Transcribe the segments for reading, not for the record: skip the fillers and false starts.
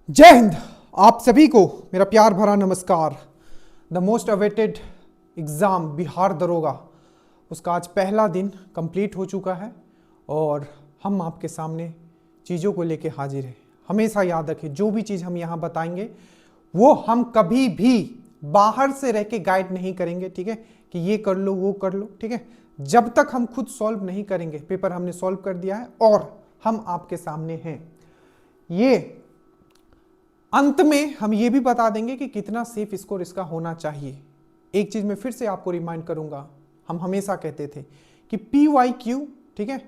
जय हिंद। आप सभी को मेरा प्यार भरा नमस्कार। The most awaited exam Bihar दरोगा, उसका आज पहला दिन कंप्लीट हो चुका है और हम आपके सामने चीज़ों को लेके हाजिर हैं। हमेशा याद रखें, जो भी चीज़ हम यहाँ बताएंगे वो हम कभी भी बाहर से रह के गाइड नहीं करेंगे, ठीक है, कि ये कर लो वो कर लो, ठीक है। जब तक हम खुद सॉल्व नहीं करेंगे, पेपर हमने सॉल्व कर दिया है और हम आपके सामने हैं। ये अंत में हम ये भी बता देंगे कि कितना सेफ स्कोर इसका होना चाहिए। एक चीज मैं फिर से आपको रिमाइंड करूंगा, हम हमेशा कहते थे कि PYQ, ठीक है,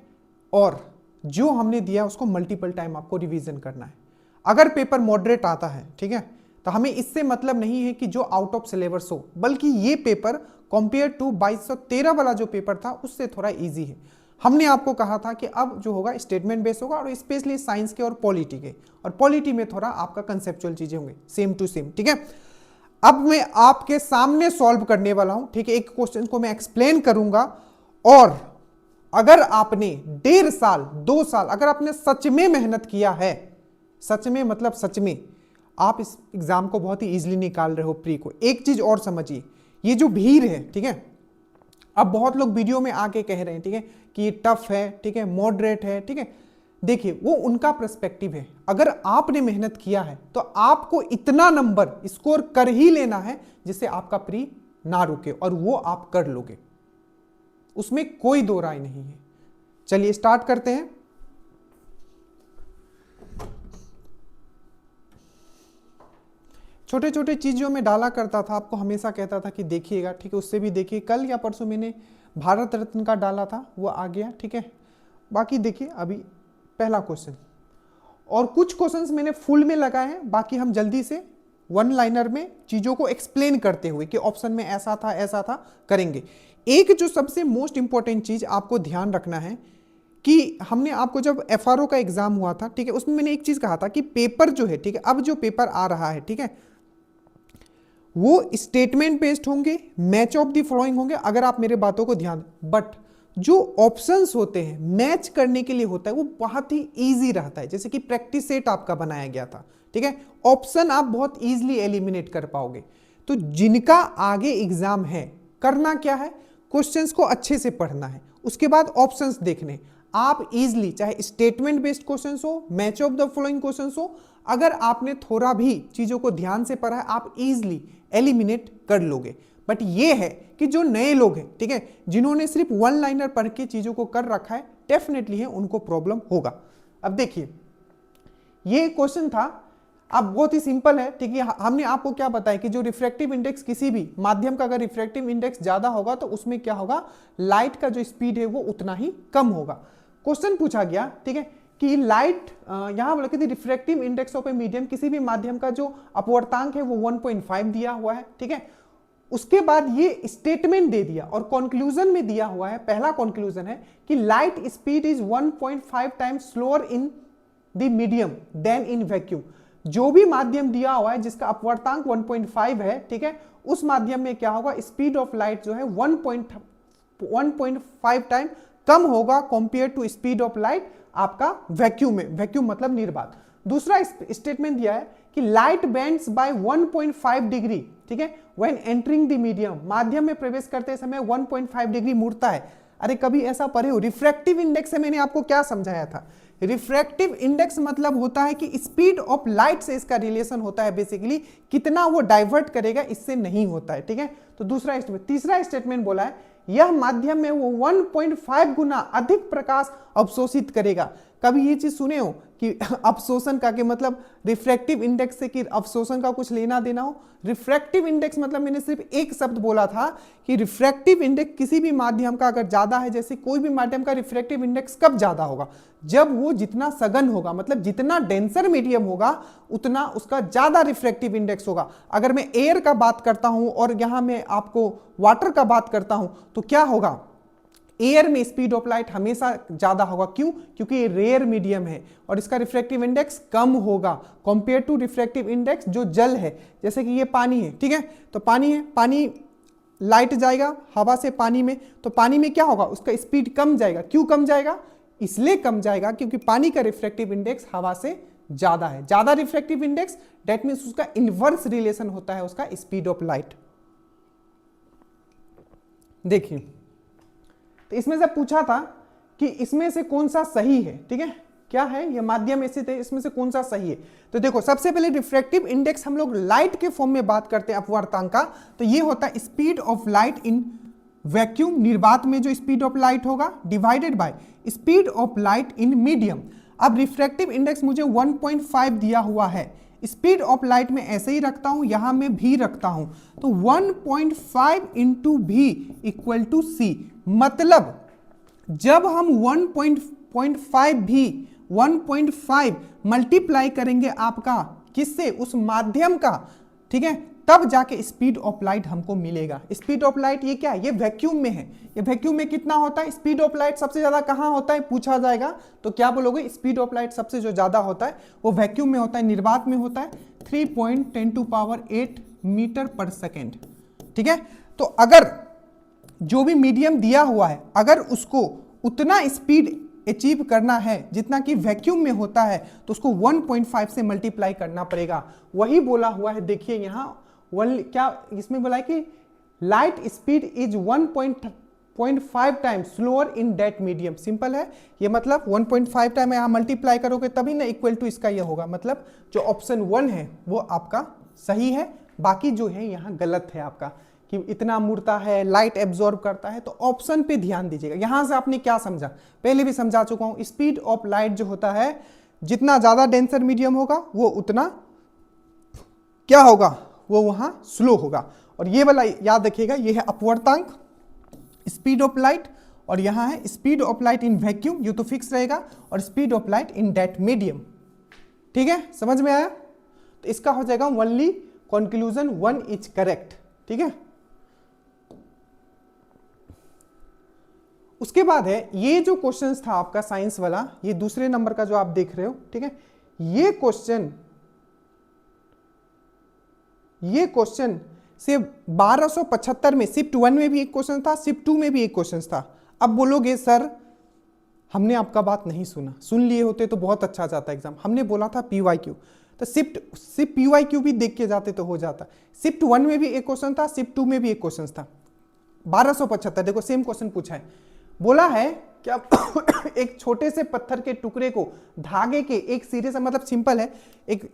और जो हमने दिया उसको मल्टीपल टाइम आपको रिवीजन करना है। अगर पेपर मॉडरेट आता है, ठीक है, तो हमें इससे मतलब नहीं है कि जो आउट ऑफ सिलेबस हो, बल्कि ये पेपर कंपेयर टू 2213 वाला जो पेपर था उससे थोड़ा इजी है। हमने आपको कहा था कि अब जो होगा स्टेटमेंट बेस होगा और स्पेशली साइंस के और पॉलिटी के, और पॉलिटी में थोड़ा आपका कंसेप्चुअल चीजें होंगी सेम टू सेम, ठीक है। अब मैं आपके सामने सॉल्व करने वाला हूं, ठीक है। एक क्वेश्चन को मैं एक्सप्लेन करूंगा और अगर आपने 1.5 साल 2 साल अगर आपने सच में मेहनत किया है, सच में मतलब सच में, आप इस एग्जाम को बहुत ही इजीली निकाल रहे हो प्री को। एक चीज और समझिए, ये जो भीड़ है, ठीक है, अब बहुत लोग वीडियो में आके कह रहे हैं, ठीक है, कि ये टफ है, ठीक है, मॉडरेट है, ठीक है। देखिए, वो उनका पर्सपेक्टिव है। अगर आपने मेहनत किया है तो आपको इतना नंबर स्कोर कर ही लेना है जिससे आपका प्री ना रुके, और वो आप कर लोगे, उसमें कोई दो राय नहीं है। चलिए स्टार्ट करते हैं। छोटे छोटे चीजों में डाला करता था, आपको हमेशा कहता था कि देखिएगा, ठीक है। उससे भी देखिए, कल या परसों मैंने भारत रत्न का डाला था, वो आ गया, ठीक है। बाकी देखिए, अभी पहला क्वेश्चन और कुछ क्वेश्चंस मैंने फुल में लगाए हैं, बाकी हम जल्दी से वन लाइनर में चीजों को एक्सप्लेन करते हुए कि ऑप्शन में ऐसा था करेंगे। एक जो सबसे मोस्ट इंपॉर्टेंट चीज आपको ध्यान रखना है कि हमने आपको जब FRO का एग्जाम हुआ था, ठीक है, उसमें मैंने एक चीज कहा था कि पेपर जो है, ठीक है, अब जो पेपर आ रहा है, ठीक है, वो स्टेटमेंट बेस्ड होंगे, मैच ऑफ द फॉलोइंग होंगे, अगर आप मेरे बातों को ध्यान। बट जो ऑप्शंस होते हैं मैच करने के लिए होता है, वो बहुत ही इजी रहता है। जैसे कि प्रैक्टिस सेट आपका बनाया गया था, ठीक है, ऑप्शन आप बहुत इजीली एलिमिनेट कर पाओगे। तो जिनका आगे एग्जाम है, करना क्या है, क्वेश्चंस को अच्छे से पढ़ना है, उसके बाद ऑप्शंस देखने। आप इजीली, चाहे स्टेटमेंट बेस्ड क्वेश्चंस हो, match of the following questions हो, अगर आपने थोड़ा भी चीजों को ध्यान से पढ़ा है, आप इजीली एलिमिनेट कर लोगे। बट ये है कि जो नए लोग हैं, ठीक है, जिन्होंने सिर्फ वन लाइनर पढ़ के चीजों को कर रखा है, डेफिनेटली है उनको प्रॉब्लम होगा। अब देखिए, ये क्वेश्चन था, अब बहुत ही सिंपल है, ठीक है। हमने आपको क्या बताया कि जो रिफ्रैक्टिव इंडेक्स किसी भी माध्यम का अगर रिफ्रैक्टिव इंडेक्स ज्यादा होगा तो उसमें क्या होगा, लाइट का जो स्पीड है वो उतना ही कम होगा। क्वेश्चन पूछा गया, ठीक है, कि लाइट यहां बोला कि refractive index of a medium, किसी भी माध्यम का जो अपवर्तांक है वो 1.5 दिया हुआ है, ठीक है। उसके बाद ये स्टेटमेंट दे दिया और कंक्लूजन में दिया हुआ है, पहला कंक्लूजन है कि light speed is 1.5 times slower in the medium than in vacuum. जो भी माध्यम दिया हुआ है जिसका अपवर्तांक 1.5 है, ठीक है, उस माध्यम में क्या होगा, स्पीड ऑफ लाइट जो है 1.5 टाइम कम होगा compare to speed of light आपका वैक्यूम में। वैक्यूम मतलब निर्वात। दूसरा स्टेटमेंट दिया है कि लाइट बेंड्स बाय 1.5 डिग्री, ठीक है, व्हेन एंटरिंग द मीडियम, माध्यम में प्रवेश करते समय 1.5 डिग्री मुड़ता है। अरे कभी ऐसा पढ़े हो? रिफ्रैक्टिव इंडेक्स से मैंने आपको क्या समझाया था, रिफ्रैक्टिव इंडेक्स मतलब होता है कि स्पीड ऑफ लाइट से इसका रिलेशन होता है, बेसिकली कितना वो डाइवर्ट करेगा, इससे नहीं होता है, ठीक है। तो दूसरा स्टेटमेंट। तीसरा स्टेटमेंट बोला है यह माध्यम में वो 1.5 गुना अधिक प्रकाश अवशोषित करेगा। कभी ये चीज सुने हो कि अवशोषण का, कि मतलब रिफ्रैक्टिव इंडेक्स से कि अवशोषण का कुछ लेना देना हो? रिफ्रैक्टिव इंडेक्स मतलब मैंने सिर्फ एक शब्द बोला था कि रिफ्रैक्टिव इंडेक्स किसी भी माध्यम का अगर ज्यादा है, जैसे कोई भी माध्यम का रिफ्रैक्टिव इंडेक्स कब ज्यादा होगा, जब वो जितना सघन होगा, मतलब जितना डेंसर मीडियम होगा उतना उसका ज्यादा रिफ्रैक्टिव इंडेक्स होगा। अगर मैं एयर का बात करता हूं और यहां मैं आपको वाटर का बात करता हूं तो क्या होगा, एयर में स्पीड ऑफ लाइट हमेशा ज्यादा होगा। क्यों? क्योंकि ये रेयर मीडियम है और इसका रिफ्रैक्टिव इंडेक्स कम होगा कंपेयर टू रिफ्रैक्टिव इंडेक्स जो जल है। जैसे कि ये पानी है, ठीक है, तो पानी है, पानी लाइट जाएगा हवा से पानी में, तो पानी में क्या होगा, उसका स्पीड कम जाएगा। क्यों कम जाएगा? इसलिए कम जाएगा क्योंकि पानी का रिफ्रैक्टिव इंडेक्स हवा से ज्यादा है। ज्यादा रिफ्रैक्टिव इंडेक्स दैट मीन्स उसका इनवर्स रिलेशन होता है उसका स्पीड ऑफ लाइट। देखिए, तो इसमें से पूछा था कि इसमें से कौन सा सही है, ठीक है, क्या है ये माध्यम स्थित है, इसमें से कौन सा सही है। तो देखो, सबसे पहले रिफ्रैक्टिव इंडेक्स हम लोग लाइट के फॉर्म में बात करते हैं अपवर्तांक का, तो ये होता है speed of light in vacuum, निर्वात में जो स्पीड ऑफ लाइट होगा, divided by speed of light in medium. अब रिफ्रैक्टिव इंडेक्स मुझे 1.5 दिया हुआ है, स्पीड ऑफ लाइट में ऐसे ही रखता हूं, यहां में भी रखता हूं, तो 1.5 इंटू भी इक्वल टू सी। मतलब जब हम 1.5 भी 1.5 मल्टीप्लाई करेंगे आपका किससे, उस माध्यम का, ठीक है, तब जाके स्पीड ऑफ लाइट हमको मिलेगा। स्पीड ऑफ लाइट ये क्या है, ये वैक्यूम में है। ये वैक्यूम में कितना होता है, स्पीड ऑफ लाइट सबसे ज्यादा कहां होता है पूछा जाएगा, तो क्या बोलोगे, स्पीड ऑफ लाइट सबसे जो ज्यादा होता है वो वैक्यूम में होता है, निर्वात में होता है 3.10⁸ मीटर पर सेकेंड, ठीक है। तो अगर जो भी मीडियम दिया हुआ है, अगर उसको उतना स्पीड अचीव करना है जितना कि वैक्यूम में होता है, तो उसको 1.5 से मल्टीप्लाई करना पड़ेगा। वही बोला हुआ है, देखिए यहां क्या इसमें बोला है कि light speed is 1.5 times slower in that medium. Simple है ये, मतलब 1.5 टाइम यहां मल्टीप्लाई करोगे तभी ना इक्वल टू इसका ये होगा। मतलब जो ऑप्शन 1 है वो आपका सही है, बाकी जो है यहां गलत है आपका, कि इतना मुड़ता है, लाइट एब्जॉर्ब करता है। तो ऑप्शन पे ध्यान दीजिएगा। यहां से आपने क्या समझा, पहले भी समझा चुका हूं, स्पीड ऑफ लाइट जो होता है, जितना ज्यादा डेंसर मीडियम होगा वो उतना क्या होगा, वो वहां स्लो होगा। और ये वाला याद रखिएगा, ये है अपवर्तांक स्पीड ऑफ लाइट, और यहां है speed of light in vacuum, ये तो फिक्स रहेगा, और speed of light in that medium. ठीक है, समझ में आया। तो इसका हो जाएगा ओनली कंक्लूजन 1 इज करेक्ट। ठीक है, उसके बाद है ये जो क्वेश्चन था आपका साइंस वाला, ये दूसरे नंबर का जो आप देख रहे हो, ठीक है, ये क्वेश्चन से 1275 में शिफ्ट 1 में भी एक क्वेश्चन था, शिफ्ट 2 में भी एक क्वेश्चन था। अब बोलोगे सर हमने आपका बात नहीं सुना, सुन लिए होते तो बहुत अच्छा जाता एग्जाम। हमने बोला था पीवाईक्यू, तो शिफ्ट पीवाईक्यू भी देख के जाते तो हो जाता। शिफ्ट 1 में भी एक क्वेश्चन था, शिफ्ट 2 में भी एक क्वेश्चन था। 1275 देखो सेम क्वेश्चन पूछा है, बोला है क्या एक छोटे से पत्थर के टुकड़े को धागे के एक सिरे से, मतलब सिंपल है, एक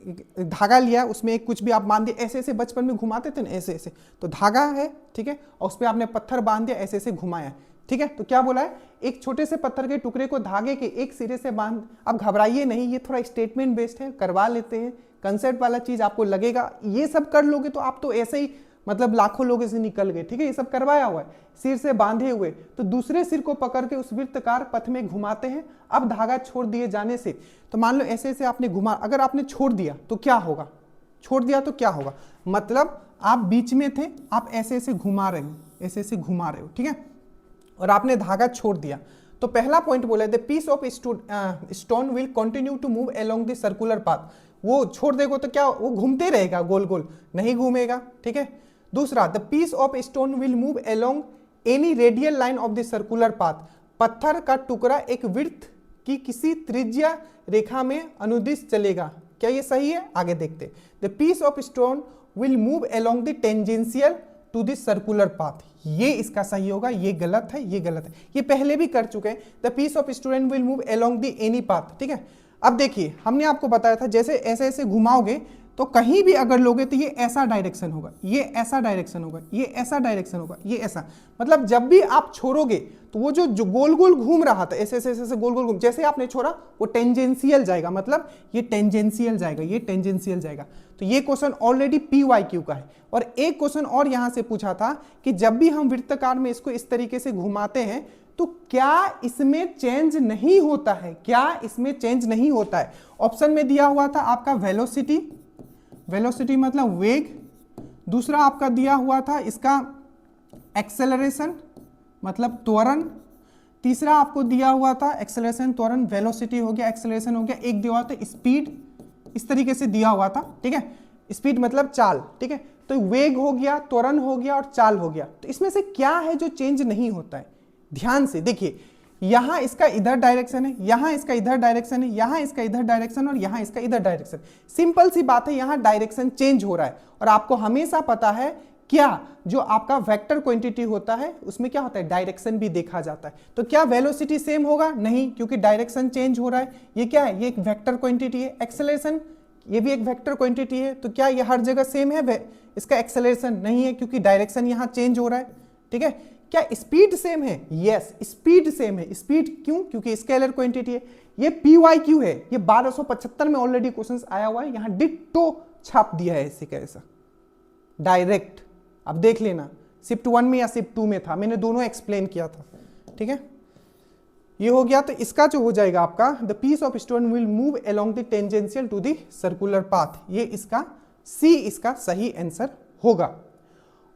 धागा लिया, उसमें एक कुछ भी आप बांध दिए, ऐसे ऐसे बचपन में घुमाते थे ना, ऐसे ऐसे, तो धागा है, ठीक है, और उस पर आपने पत्थर बांध दिया, ऐसे ऐसे घुमाया, ठीक है। तो क्या बोला है, एक छोटे से पत्थर के टुकड़े को धागे के एक सिरे से बांध। अब घबराइए नहीं, ये थोड़ा स्टेटमेंट बेस्ड है, करवा लेते हैं, कंसेप्ट वाला चीज आपको लगेगा, ये सब कर लोगे तो आप तो ऐसे ही मतलब लाखों लोग ऐसे निकल गए, ठीक है। ये सब करवाया हुआ है, सिर से बांधे हुए, तो दूसरे सिर को पकड़ के उस वृत्तकार पथ में घुमाते हैं। अब धागा छोड़ दिए जाने से, तो मान लो ऐसे ऐसे आपने घुमा, अगर आपने छोड़ दिया तो क्या होगा, छोड़ दिया तो क्या होगा, मतलब आप बीच में थे, आप ऐसे ऐसे घुमा रहे हो, ऐसे ऐसे घुमा रहे हो, ठीक है, और आपने धागा छोड़ दिया। तो पहला पॉइंट बोला है the piece of stone will continue to move along the circular path. वो छोड़ देगा तो क्या, वो घूमते रहेगा गोल गोल, नहीं घूमेगा, ठीक है। दूसरा, the piece of stone will move along any radial line of the circular path. पत्थर का टुकड़ा एक वृत्त की किसी त्रिज्या रेखा में अनुदिश चलेगा। क्या ये सही है, आगे देखते। The piece of stone will move along the tangential to the circular path. ये इसका सही होगा, ये गलत है, ये गलत है, ये पहले भी कर चुके हैं। The piece of stone will move along the any path, ठीक है। अब देखिए हमने आपको बताया था जैसे ऐसे ऐसे घुमाओगे तो कहीं भी अगर लोगे तो ये ऐसा डायरेक्शन होगा, ये ऐसा डायरेक्शन होगा, ये ऐसा डायरेक्शन होगा, ये ऐसा, मतलब जब भी आप छोड़ोगे तो वो जो गोल गोल घूम रहा था, ऐसे ऐसे ऐसे गोल गोल घूम, जैसे आपने छोड़ा वो टेंजेंशियल जाएगा, मतलब ये टेंजेंशियल जाएगा, ये टेंजेंशियल जाएगा। तो ये क्वेश्चन ऑलरेडी पीवाईक्यू का है। और एक क्वेश्चन और यहां से पूछा था कि जब भी हम वृत्ताकार में इसको इस तरीके से घुमाते हैं तो क्या इसमें चेंज नहीं होता है, क्या इसमें चेंज नहीं होता है। ऑप्शन में दिया हुआ था आपका वेलोसिटी, वेलोसिटी मतलब वेग, दूसरा आपका दिया हुआ था इसका एक्सेलरेशन मतलब त्वरण, तीसरा आपको दिया हुआ था एक्सेलरेशन त्वरण, वेलोसिटी हो गया, एक्सेलरेशन हो गया, एक दिया हुआ था स्पीड, इस तरीके से दिया हुआ था, ठीक है, स्पीड मतलब चाल, ठीक है। तो वेग हो गया, त्वरण हो गया और चाल हो गया। तो इसमें से क्या है जो चेंज नहीं होता है, ध्यान से देखिए। यहां इसका इधर डायरेक्शन है, यहां इसका इधर डायरेक्शन है, यहां इसका इधर डायरेक्शन और यहां इसका इधर डायरेक्शन। सिंपल सी बात है, यहां डायरेक्शन चेंज हो रहा है। और आपको हमेशा पता है क्या, जो आपका वेक्टर क्वांटिटी होता है उसमें क्या होता है, डायरेक्शन भी देखा जाता है। तो क्या वेलोसिटी सेम होगा, नहीं, क्योंकि डायरेक्शन चेंज हो रहा है। ये क्या है, ये एक वेक्टर क्वांटिटी है। एक्सेलरेशन, ये भी एक वेक्टर क्वांटिटी है। तो क्या ये हर जगह सेम है, इसका एक्सेलरेशन नहीं है, क्योंकि डायरेक्शन यहां चेंज हो रहा है। ठीक है, क्या स्पीड सेम है, यस स्पीड सेम है। स्पीड क्यों, क्योंकि स्केलर क्वांटिटी है। ये PYQ है, ये 1275 में ऑलरेडी क्वेश्चन आया हुआ है, यहां डिट्टो छाप दिया है ऐसे कैसा डायरेक्ट। अब देख लेना शिफ्ट 1 में या शिफ्ट 2 में था, मैंने दोनों एक्सप्लेन किया था। ठीक है, ये हो गया। तो इसका जो हो जाएगा आपका, the piece of stone will move along the tangential to the circular path, ये इसका सी इसका सही आंसर होगा।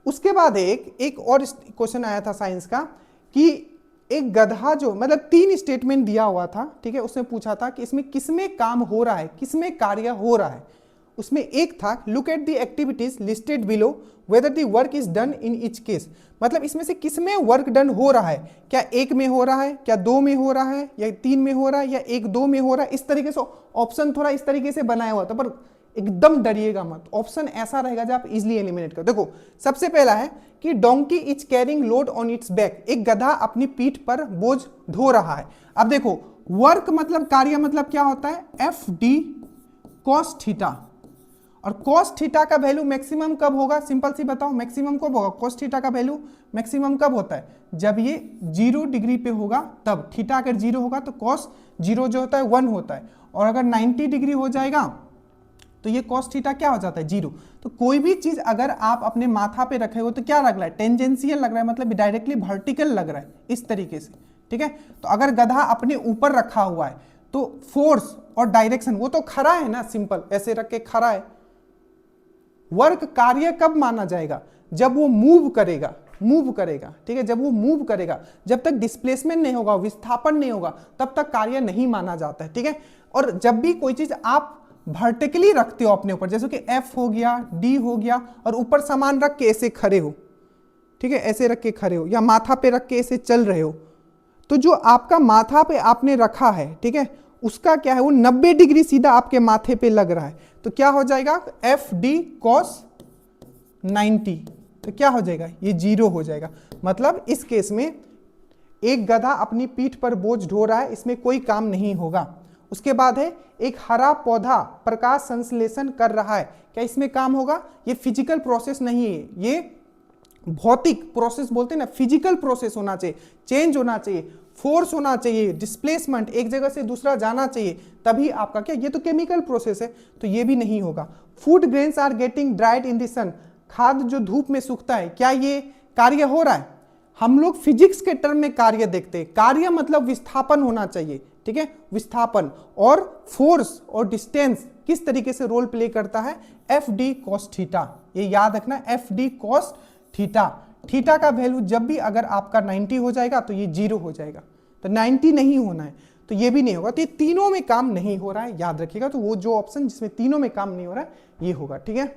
उसके बाद एक और क्वेश्चन आया था साइंस का कि एक गधा जो, मतलब 3 स्टेटमेंट दिया हुआ था। ठीक है, उसने पूछा था कि इसमें किसमें काम हो रहा है, किसमें कार्य हो रहा है। उसमें एक था, look at the activities listed below whether the work is done in each case, मतलब इसमें से किसमें वर्क डन हो रहा है, क्या 1 में हो रहा है, क्या 2 में हो रहा है, या 3 में हो रहा है, या 1-2 में हो रहा है। इस तरीके से ऑप्शन थोड़ा इस तरीके से बनाया हुआ था, पर एकदम डरिएगा मत, ऑप्शन ऐसा रहेगा जो आप इजिली एलिमिनेट कर। देखो सबसे पहला है कि donkey is carrying load on it's back, एक गधा अपनी पीठ पर बोझ ढो रहा है। अब देखो वर्क मतलब कार्य मतलब क्या होता है, FD cos थीटा, और cos थीटा का वैल्यू मैक्सिमम कब होगा, सिंपल सी बताओ, मैक्सिमम कब होगा, cos थीटा का वैल्यू मैक्सिमम कब होता है, जब ये 0 डिग्री पे होगा तब। थीटा अगर 0 होगा तो cos 0 जो होता है 1 होता है, और अगर 90 डिग्री हो जाएगा तो ये cos थीटा क्या हो जाता है, 0। तो कोई भी चीज अगर आप अपने माथा पे रखे हो तो क्या लग रहा है, टेंजेंशियल लग रहा है, मतलब डायरेक्टली वर्टिकल लग रहा है इस तरीके से। ठीक है, तो अगर गधा अपने ऊपर रखा हुआ है तो फोर्स और डायरेक्शन, वो तो खड़ा है ना, सिंपल ऐसे रख के खड़ा है। वर्क कार्य कब माना जाएगा, जब वो मूव करेगा, मूव करेगा। ठीक है, जब वो मूव करेगा, जब तक डिस्प्लेसमेंट नहीं होगा, विस्थापन नहीं होगा, तब तक कार्य नहीं माना जाता है। ठीक है, और जब भी कोई चीज आप वर्टिकली रखते हो अपने ऊपर, जैसे कि F हो गया, D हो गया, और ऊपर सामान रख के ऐसे खड़े हो, ठीक है, ऐसे रख के खड़े हो, या माथा पे रख के ऐसे चल रहे हो, तो जो आपका माथा पे आपने रखा है, ठीक है, उसका क्या है, वो 90 डिग्री सीधा आपके माथे पे लग रहा है। तो क्या हो जाएगा, FD cos 90, तो क्या हो जाएगा, ये 0 हो जाएगा। मतलब इस केस में एक गधा अपनी पीठ पर बोझ ढो रहा है, इसमें कोई काम नहीं होगा। उसके बाद है एक हरा पौधा प्रकाश संश्लेषण कर रहा है, क्या इसमें काम होगा, ये फिजिकल प्रोसेस नहीं है, ये भौतिक प्रोसेस बोलते हैं ना, फिजिकल प्रोसेस होना चाहिए, चेंज होना चाहिए, फोर्स होना चाहिए, डिस्प्लेसमेंट, एक जगह से दूसरा जाना चाहिए, तभी आपका क्या, ये तो केमिकल प्रोसेस है, तो ये भी नहीं होगा। Food grains are getting dried in the sun, खाद्य जो धूप में सूखता है, क्या ये कार्य हो रहा है। हम लोग फिजिक्स के टर्म में कार्य देखते हैं, कार्य मतलब विस्थापन होना चाहिए। ठीक है, विस्थापन और फोर्स और डिस्टेंस किस तरीके से रोल प्ले करता है, FD cos थीटा, ये याद रखना, FD cos थीटा। थीटा का वैल्यू जब भी अगर आपका 90 हो जाएगा तो ये 0 हो जाएगा, तो 90 नहीं होना है, तो ये भी नहीं होगा। तो ये तीनों में काम नहीं हो रहा है, याद रखिएगा। तो वो जो ऑप्शन जिसमें तीनों में काम नहीं हो रहा है ये होगा। ठीक है,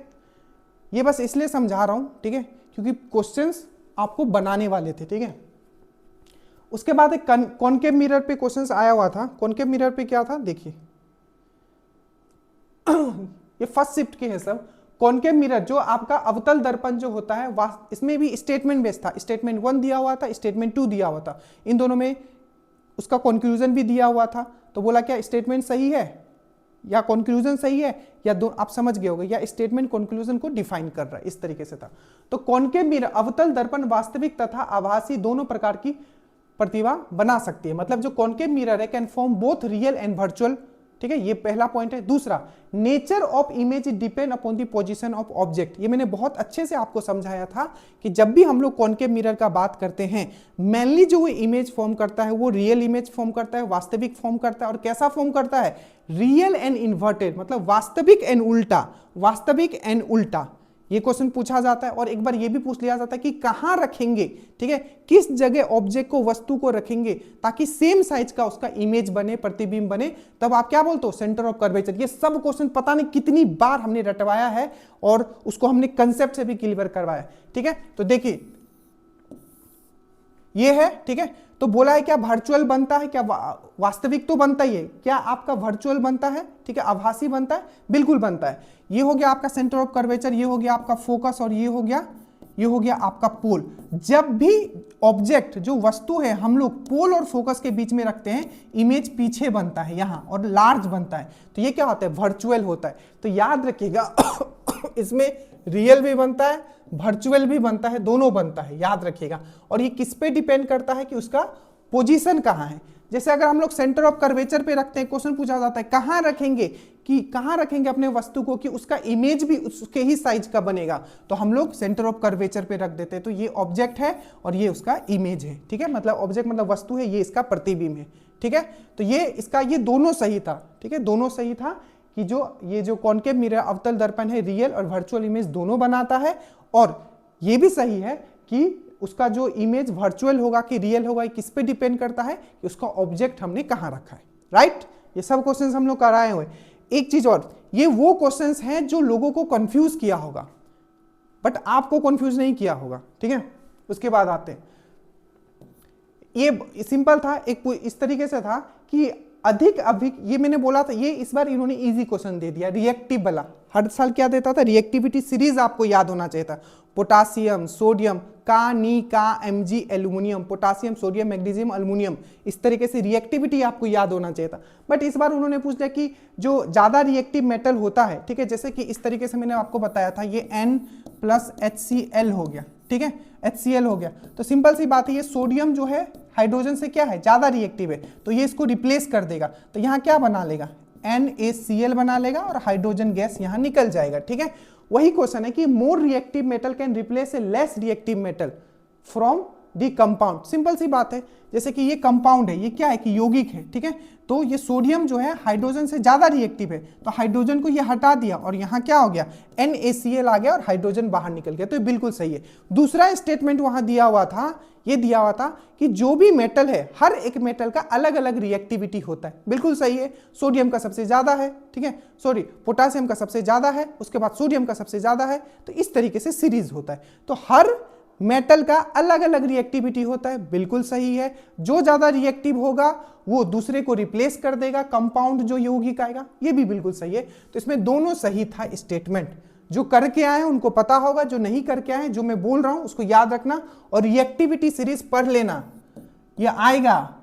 ये बस इसलिए समझा रहा हूं, ठीक है, क्योंकि क्वेश्चंस आपको बनाने वाले थे। ठीक है, उसके बाद एक कॉनकेव मिरर पे क्वेश्चंस आया हुआ था। कॉनकेव मिरर पे क्या था, देखिए ये फर्स्ट शिफ्ट के है सब। कॉनकेव मिरर जो आपका अवतल दर्पण जो होता है, इसमें भी स्टेटमेंट बेस्ड था, स्टेटमेंट 1 दिया हुआ था, स्टेटमेंट 2 दिया हुआ था, इन दोनों में उसका कंक्लूजन भी दिया हुआ था। तो बोला क्या स्टेटमेंट सही है या कंक्लूजन सही है, या दो, आप समझ गए होंगे, या स्टेटमेंट कंक्लूजन को डिफाइन कर रहा है, इस तरीके से था। तो कॉनकेव मिरर अवतल दर्पण वास्तविक तथा आभासी दोनों प्रकार की प्रतिभा बना सकती है। मतलब जो कॉनकेव मिरर है can form both real and virtual. ठीक है, ये पहला पॉइंट है। दूसरा, nature of image depend upon the position of object. ये मैंने बहुत अच्छे से आपको समझाया था कि जब भी हम लोग कॉनकेव मिरर का बात करते हैं, मेनली जो वो इमेज फॉर्म करता है वो रियल इमेज फॉर्म करता है, वास्तविक फॉर्म करता है। और कैसा फॉर्म करता है, रियल एंड इन्वर्टेड, मतलब वास्तविक एंड उल्टा, वास्तविक एंड उल्टा। ये क्वेश्चन पूछा जाता है। और एक बार ये भी पूछ लिया जाता है कि कहां रखेंगे, ठीक है, किस जगह ऑब्जेक्ट को, वस्तु को रखेंगे ताकि सेम साइज का उसका इमेज बने, प्रतिबिंब बने, तब आप क्या बोलते हो, सेंटर ऑफ कर्वेचर। ये सब क्वेश्चन पता नहीं कितनी बार हमने रटवाया है और उसको हमने कंसेप्ट से भी क्लियर करवाया। ठीक है, तो देखिए ये है। ठीक है, तो बोला है क्या वर्चुअल बनता है क्या, वास्तविक तो बनता ही है, क्या आपका वर्चुअल बनता है, ठीक है, आभासी बनता है, बिल्कुल बनता है। ये हो गया आपका सेंटर ऑफ कर्वेचर, ये हो गया आपका फोकस, और ये हो गया आपका पोल। जब भी ऑब्जेक्ट जो वस्तु है हम लोग पोल और फोकस के बीच में रखते हैं, इमेज पीछे बनता है यहां और लार्ज बनता है, तो ये क्या होता है, वर्चुअल होता है। तो याद रखिएगा इसमें रियल भी बनता है, वर्चुअल भी बनता है, दोनों बनता है, याद रखिएगा। और ये किस पे डिपेंड करता है कि उसका पोजीशन कहाँ है। जैसे अगर हम लोग सेंटर ऑफ कर्वेचर पे रखते हैं, क्वेश्चन पूछा जाता है कहाँ रखेंगे, कि कहाँ रखेंगे अपने वस्तु को कि उसका इमेज भी उसके ही साइज का बनेगा, तो हम लोग सेंटर ऑफ कर्वेचर पे रख देते हैं। तो ये ऑब्जेक्ट है और ये उसका इमेज है, ठीक है, मतलब ऑब्जेक्ट मतलब वस्तु है, ये इसका प्रतिबिंब है, ठीक है। तो ये इसका ये दोनों सही था, ठीक है, दोनों सही था कि ये जो कॉन्केव मिरर अवतल दर्पण है रियल और वर्चुअल इमेज दोनों बनाता है। और ये भी सही है कि उसका जो इमेज वर्चुअल होगा कि रियल होगा, किस पे डिपेंड करता है कि उसका ऑब्जेक्ट हमने कहां रखा है, राइट। ये सब क्वेश्चंस हम लोग कराए हुए। एक चीज और, ये वो क्वेश्चंस हैं जो लोगों को कंफ्यूज किया होगा, बट आपको कंफ्यूज नहीं किया होगा, ठीक है। उसके बाद आते हैं, ये सिंपल था, एक इस तरीके से था कि अधिक ये मैंने बोला था, ये इस बार इन्होंने इजी क्वेश्चन दे दिया, रिएक्टिव वाला। हर साल क्या देता था, रिएक्टिविटी सीरीज आपको याद होना चाहिए था। पोटासियम, सोडियम, का, नी, का, Mg, aluminium, potassium, sodium, magnesium, aluminium, इस तरीके से रिएक्टिविटी आपको याद होना चाहिए था। बट इस बार उन्होंने पूछ लिया कि जो ज्यादा रिएक्टिव मेटल होता है, ठीक है, जैसे कि इस तरीके से मैंने आपको बताया था, ये N+HCl हो गया, ठीक है, HCl हो गया। तो सिंपल सी बात है, ये सोडियम जो है हाइड्रोजन से क्या है, ज्यादा रिएक्टिव है, तो ये इसको रिप्लेस कर देगा। तो यहाँ क्या बना लेगा, NaCl बना लेगा और हाइड्रोजन गैस यहाँ निकल जाएगा, ठीक है। वही क्वेश्चन है कि more reactive metal can replace a less reactive metal from the compound. Simple सी बात है, जैसे कि ये कंपाउंड है, ये क्या है कि यौगिक है, ठीक है। तो ये सोडियम जो है हाइड्रोजन से ज्यादा रिएक्टिव है, तो हाइड्रोजन को ये हटा दिया और यहाँ क्या हो गया, NaCl आ गया और हाइड्रोजन बाहर निकल गया, तो ये बिल्कुल सही है। दूसरा स्टेटमेंट वहां दिया हुआ था, ये दिया हुआ था कि जो भी मेटल है, हर एक मेटल का अलग अलग रिएक्टिविटी होता है, बिल्कुल सही है। सोडियम का सबसे ज्यादा है, ठीक है, सॉरी पोटासियम का सबसे ज्यादा है, उसके बाद सोडियम का सबसे ज्यादा है, तो इस तरीके से सीरीज होता है। तो हर मेटल का अलग अलग रिएक्टिविटी होता है, बिल्कुल सही है। जो ज्यादा रिएक्टिव होगा वो दूसरे को रिप्लेस कर देगा, कंपाउंड जो यौगिक आएगा, ये भी बिल्कुल सही है। तो इसमें दोनों सही था स्टेटमेंट। जो करके आए हैं उनको पता होगा, जो नहीं करके आए हैं, जो मैं बोल रहा हूं उसको याद रखना और रिएक्टिविटी सीरीज पढ़ लेना, ये आएगा।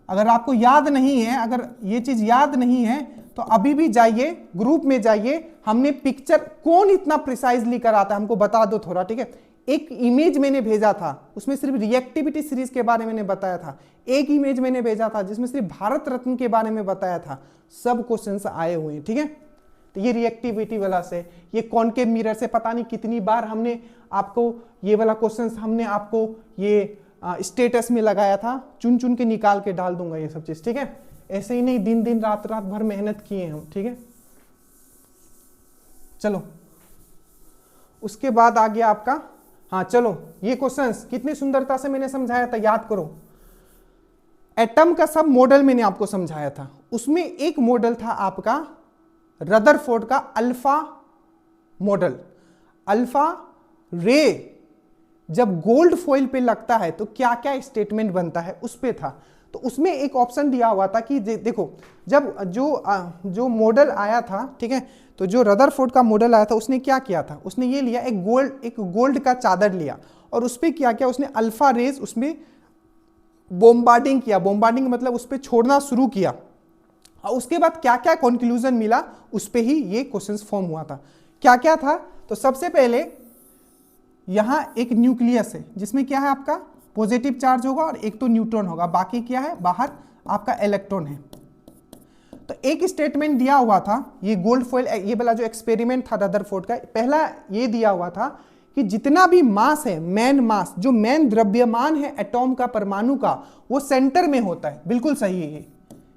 अगर आपको याद नहीं है, अगर ये चीज याद नहीं है, तो अभी भी जाइए ग्रुप में जाइए, हमने पिक्चर, कौन इतना प्रिसाइजली कराता है हमको बता दो थोड़ा, ठीक है। एक इमेज मैंने भेजा था, उसमें सिर्फ रिएक्टिविटी सीरीज के बारे में मैंने बताया था। एक इमेज मैंने भेजा था जिसमें सिर्फ भारत रत्न के बारे में बताया था। सब क्वेश्चंस आए हुए हैं, ठीक है। तो ये रिएक्टिविटी वाला से, ये कॉनकेव मिरर से पता नहीं कितनी बार हमने आपको ये वाला क्वेश्चंस हमने आपको ये स्टेटस में लगाया था, चुन चुन के निकाल के डाल दूंगा ये सब चीज, ठीक है। ऐसे ही नहीं, दिन दिन रात रात भर मेहनत किए हम, ठीक है। चलो उसके बाद आ गया आपका, हाँ चलो, ये क्वेश्चंस कितनी सुंदरता से मैंने समझाया था, याद करो। एटम का सब मॉडल मैंने आपको समझाया था, उसमें एक मॉडल था आपका रदरफोर्ड का अल्फा मॉडल। अल्फा रे जब गोल्ड फॉइल पे लगता है तो क्या क्या स्टेटमेंट बनता है, उस पे था। तो उसमें एक ऑप्शन दिया हुआ था कि देखो, जब जो मॉडल आया था, ठीक है, तो जो रदरफोर्ड का मॉडल आया था उसने क्या किया था, उसने ये लिया, एक गोल्ड का चादर लिया और उस पर क्या किया, उसने अल्फा रेज उसमें बॉम्बार्डिंग किया। बॉम्बार्डिंग मतलब उस पर छोड़ना शुरू किया और उसके बाद क्या क्या कंक्लूजन मिला, उस पे ही ये क्वेश्चंस फॉर्म हुआ था। क्या क्या था, तो सबसे पहले यहां एक न्यूक्लियस है जिसमें क्या है आपका पॉजिटिव चार्ज होगा और एक तो न्यूट्रॉन होगा, बाकी क्या है बाहर आपका इलेक्ट्रॉन है। तो एक स्टेटमेंट दिया हुआ था, ये गोल्ड फॉइल, ये वाला जो एक्सपेरिमेंट था रदरफोर्ड का, पहला ये दिया हुआ था कि जितना भी मास है, मेन मास, जो मेन द्रव्यमान है एटॉम का, परमाणु का, वो सेंटर में होता है। बिल्कुल सही है, ये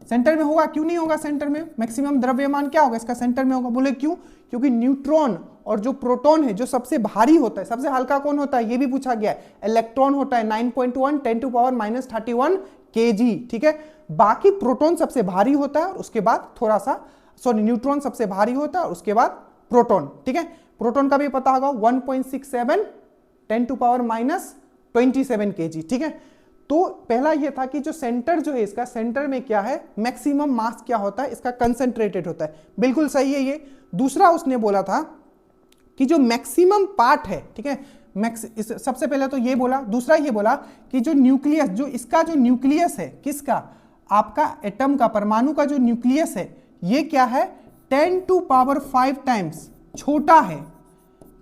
सेंटर में होगा। क्यों नहीं होगा सेंटर में, मैक्सिमम द्रव्यमान क्या होगा इसका, सेंटर में होगा। बोले क्यों, क्योंकि न्यूट्रॉन और जो प्रोटॉन है, जो सबसे भारी होता है, सबसे हल्का कौन होता है, ये भी पूछा गया है, इलेक्ट्रॉन होता है 9.1 10⁻³ kg, ठीक है। बाकी प्रोटॉन सबसे भारी होता है और उसके बाद थोड़ा सा, सॉरी न्यूट्रॉन सबसे भारी होता है और उसके बाद प्रोटॉन, ठीक है। प्रोटॉन का भी पता होगा 1.67 10⁻27 kg, ठीक है। तो पहला ये था कि जो सेंटर जो है इसका, सेंटर में क्या है, मैक्सिमम मास क्या होता है इसका, कंसंट्रेटेड होता है, बिल्कुल सही है ये। दूसरा उसने बोला था कि जो मैक्सिमम पार्ट है, ठीक है, सबसे पहले तो ये बोला, दूसरा ये बोला कि जो न्यूक्लियस, जो इसका जो न्यूक्लियस है, किसका, आपका एटम का, परमाणु का जो न्यूक्लियस है, ये क्या है, 10⁵ टाइम्स छोटा है।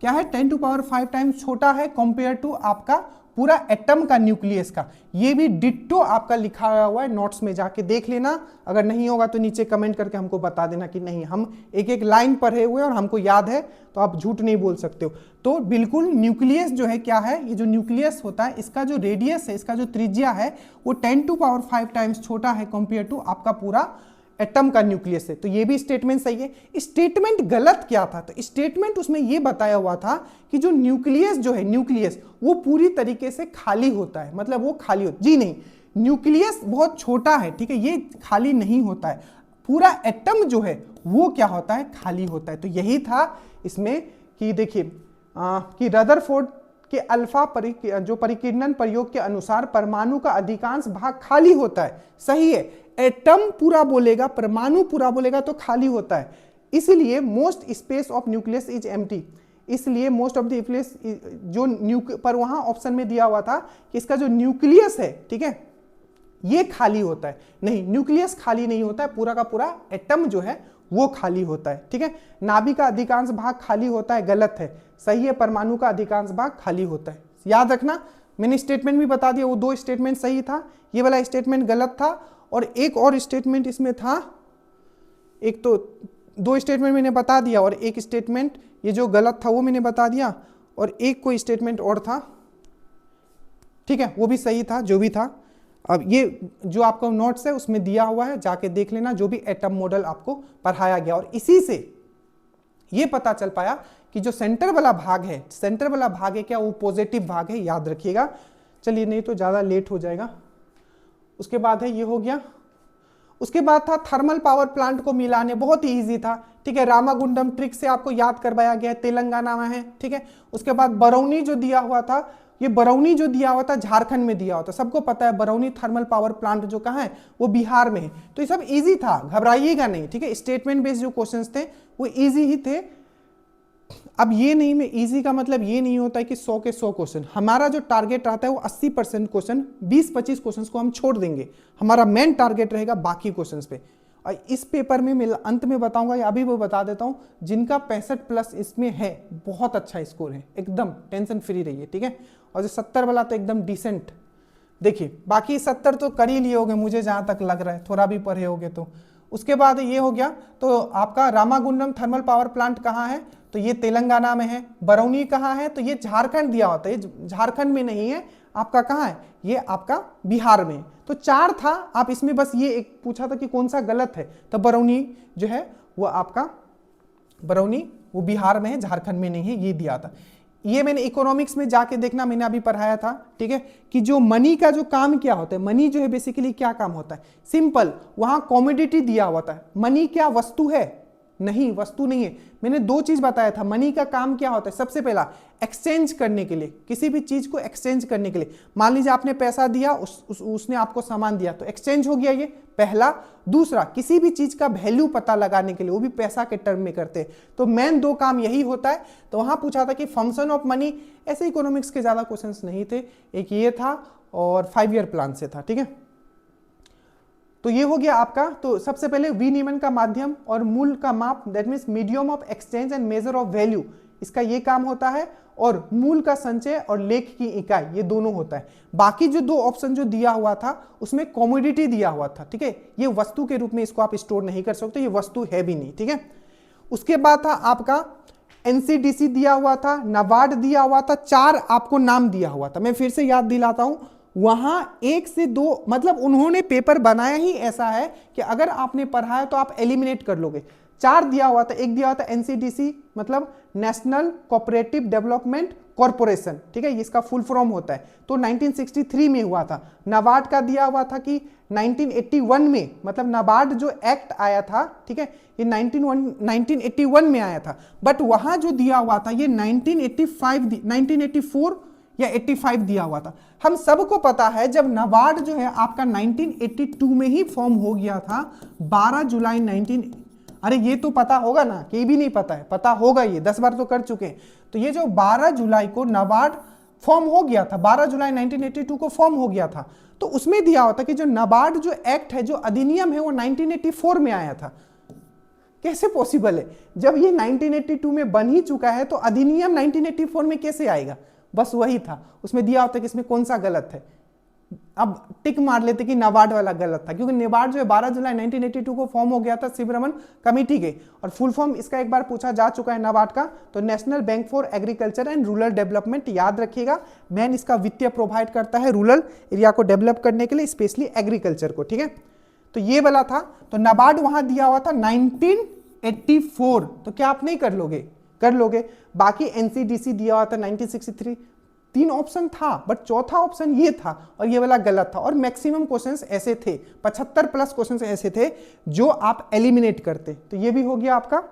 क्या है, 10⁵ टाइम्स छोटा है कंपेयर टू आपका पूरा एटम का न्यूक्लियस का। ये भी डिट्टो आपका लिखा हुआ है, नोट्स में जाके देख लेना, अगर नहीं होगा तो नीचे कमेंट करके हमको बता देना कि नहीं, हम एक एक लाइन पढ़े हुए और हमको याद है, तो आप झूठ नहीं बोल सकते हो। तो बिल्कुल न्यूक्लियस जो है क्या है, ये जो न्यूक्लियस होता है इसका जो रेडियस है, इसका जो त्रिज्या है, वो 10⁵ टाइम्स छोटा है कंपेयर टू आपका पूरा एटम का न्यूक्लियस है। तो ये भी स्टेटमेंट सही है। स्टेटमेंट गलत क्या था, तो स्टेटमेंट उसमें ये बताया हुआ था कि जो न्यूक्लियस जो है, न्यूक्लियस वो पूरी तरीके से खाली होता है, मतलब वो खाली होता, जी नहीं, न्यूक्लियस बहुत छोटा है, ठीक है, ये खाली नहीं होता है, पूरा एटम जो है वो क्या होता है, खाली होता है। तो यही था इसमें कि देखिए कि रदरफोर्ड के अल्फा जो परिकिरणन प्रयोग के अनुसार परमाणु का अधिकांश भाग खाली होता है, सही है। एटम पूरा बोलेगा, परमाणु पूरा बोलेगा तो खाली होता है, इसलिए most space of nucleus is empty, इसलिए मोस्ट ऑफ द न्यूक्लियस जो पर वहां ऑप्शन में दिया हुआ था कि इसका जो न्यूक्लियस है, ठीक है, ये खाली होता है, नहीं, न्यूक्लियस खाली नहीं होता है, पूरा का पूरा एटम जो है वो खाली होता है, ठीक है। नाभिक का अधिकांश भाग खाली होता है, गलत है, सही है, परमाणु का अधिकांश भाग खाली होता है। याद रखना, मैंने स्टेटमेंट भी बता दिया, वो दो स्टेटमेंट सही था, ये वाला स्टेटमेंट गलत था, और एक और स्टेटमेंट इसमें था, एक तो दो स्टेटमेंट मैंने बता दिया, और एक स्टेटमेंट ये जो गलत था वो मैंने बता दिया, और एक कोई स्टेटमेंट और था, ठीक है, वो भी सही था, जो भी था। अब ये जो आपका नोट्स है उसमें दिया हुआ है, जाके देख लेना, जो भी एटम मॉडल आपको पढ़ाया गया, और इसी से ये पता चल पाया कि जो सेंटर वाला भाग है, सेंटर वाला भाग है क्या, वो पॉजिटिव भाग है, याद रखिएगा। चलिए, नहीं तो ज़्यादा लेट हो जाएगा। उसके बाद है, ये हो गया। उसके बाद था थर्मल पावर प्लांट को मिलाने, बहुत ही ईजी था, ठीक है, रामागुंडम ट्रिक से आपको याद करवाया गया, तेलंगाना में है, ठीक है। उसके बाद बरौनी जो दिया हुआ था, ये बरौनी जो दिया हुआ था झारखंड में दिया हुआ था, सबको पता है बरौनी थर्मल पावर प्लांट जो कहाँ है, वो बिहार में है। तो ये सब इजी था, घबराइएगा नहीं, ठीक है। स्टेटमेंट बेस्ड जो क्वेश्चंस थे वो इजी ही थे। अब ये नहीं, में इजी का मतलब ये नहीं होता है कि 100 के 100 क्वेश्चन, हमारा जो टारगेट रहता है वो 80% क्वेश्चन, 20-25 क्वेश्चन को हम छोड़ देंगे, हमारा मेन टारगेट रहेगा बाकी क्वेश्चन पे। और इस पेपर में मैं अंत में बताऊंगा, या अभी वो बता देता हूं, जिनका 65+ इसमें है, बहुत अच्छा स्कोर है, एकदम टेंशन फ्री रहिए, ठीक है। और जो 70 वाला तो एकदम डिसेंट, देखिए बाकी 70 तो कर ही लिए होगे, मुझे जहां तक लग रहा है, थोड़ा भी पढ़े होगे तो। उसके बाद ये हो गया, तो आपका रामागुंडम थर्मल पावर प्लांट कहाँ है, तो ये तेलंगाना में है। बरौनी कहाँ है, तो ये झारखंड दिया होता है, ये झारखंड में नहीं है, आपका कहाँ है, ये आपका बिहार में। तो 4 था, आप इसमें बस ये एक पूछा था कि कौन सा गलत है, तो बरौनी जो है वो आपका, बरौनी वो बिहार में है, झारखंड में नहीं है, ये दिया था। ये मैंने इकोनॉमिक्स में जाके देखना, मैंने अभी पढ़ाया था, ठीक है, कि जो मनी का जो काम क्या होता है, मनी जो है बेसिकली क्या काम होता है, सिंपल, वहां कॉमोडिटी दिया होता है। मनी क्या वस्तु है, नहीं, वस्तु नहीं है। मैंने 2 चीज बताया था, मनी का काम क्या होता है, सबसे पहला एक्सचेंज करने के लिए, किसी भी चीज को एक्सचेंज करने के लिए, मान लीजिए आपने पैसा दिया, उसने आपको सामान दिया, तो एक्सचेंज हो गया, ये पहला। दूसरा, किसी भी चीज का वैल्यू पता लगाने के लिए, वो भी पैसा के टर्म में करते हैं, तो मेन 2 काम यही होता है। तो वहां पूछा था कि फंक्शन ऑफ मनी, ऐसे इकोनॉमिक्स के ज्यादा क्वेश्चंस नहीं थे, एक ये था और 5 ईयर प्लान से था, ठीक है। तो ये हो गया आपका। तो सबसे पहले विनिमय का माध्यम और मूल का माप, that means medium of exchange and measure of value, इसका ये काम होता है। और मूल का संचय और लेख की इकाई, ये दोनों होता है। बाकी जो 2 ऑप्शन जो दिया हुआ था उसमें कमोडिटी दिया हुआ था, ठीक है, ये वस्तु के रूप में इसको आप स्टोर नहीं कर सकते, ये वस्तु है भी नहीं, ठीक है। उसके बाद था आपका एनसीडीसी दिया हुआ था, नाबार्ड दिया हुआ था, 4 आपको नाम दिया हुआ था। मैं फिर से याद दिलाता हूं, वहां 1 से 2, मतलब उन्होंने पेपर बनाया ही ऐसा है कि अगर आपने पढ़ा है तो आप एलिमिनेट कर लोगे। 4 दिया हुआ था, एक दिया हुआ था एनसीडीसी, मतलब नेशनल कोऑपरेटिव डेवलपमेंट कॉर्पोरेशन, ठीक है, इसका फुल फॉर्म होता है, तो 1963 में हुआ था। नाबार्ड का दिया हुआ था कि 1981 में, मतलब नाबार्ड जो एक्ट आया था, ठीक है, ये 1981 में आया था, बट वहां जो दिया हुआ था ये 1984 या 85 दिया हुआ था। हम सबको पता है जब नाबार्ड जो है आपका 1982 में ही फॉर्म हो गया था, 12 जुलाई 19। अरे ये तो पता होगा ना, कि भी नहीं पता है, पता होगा, ये 10 बार तो कर चुके हैं। तो ये जो 12 जुलाई को नाबार्ड फॉर्म हो गया था, 12 जुलाई 1982 को फॉर्म हो गया था, तो उसमें दिया होता कि जो नाबार्ड जो एक्ट है, जो अधिनियम है, वो 1984 में आया था। कैसे पॉसिबल है? जब ये 1982 में बन ही चुका है तो अधिनियम 1984 में कैसे आएगा? बस वही था, उसमें दिया होता कि इसमें कौन सा गलत है। अब टिक मार लेते कि नाबार्ड वाला गलत था, क्योंकि नाबार्ड जो है 12 जुलाई 1982 को फॉर्म हो गया था शिवरमन कमेटी के, और फुल फॉर्म इसका एक बार पूछा जा चुका है नाबार्ड का, तो national bank for agriculture and rural development. याद रखिएगा, मैन इसका वित्तीय प्रोवाइड करता है रूरल एरिया को डेवलप करने के लिए, स्पेशली एग्रीकल्चर को, ठीक है। तो ये वाला था, तो नाबार्ड वहां दिया हुआ था 1984, तो क्या आप नहीं कर लोगे? कर लोगे। बाकी एनसीडीसी दिया हुआ था 1963, 3 ऑप्शन था, बट चौथा ऑप्शन ये था और ये वाला गलत था। और मैक्सिमम क्वेश्चंस ऐसे थे, 75 प्लस क्वेश्चंस ऐसे थे जो आप एलिमिनेट करते। तो ये भी हो गया आपका,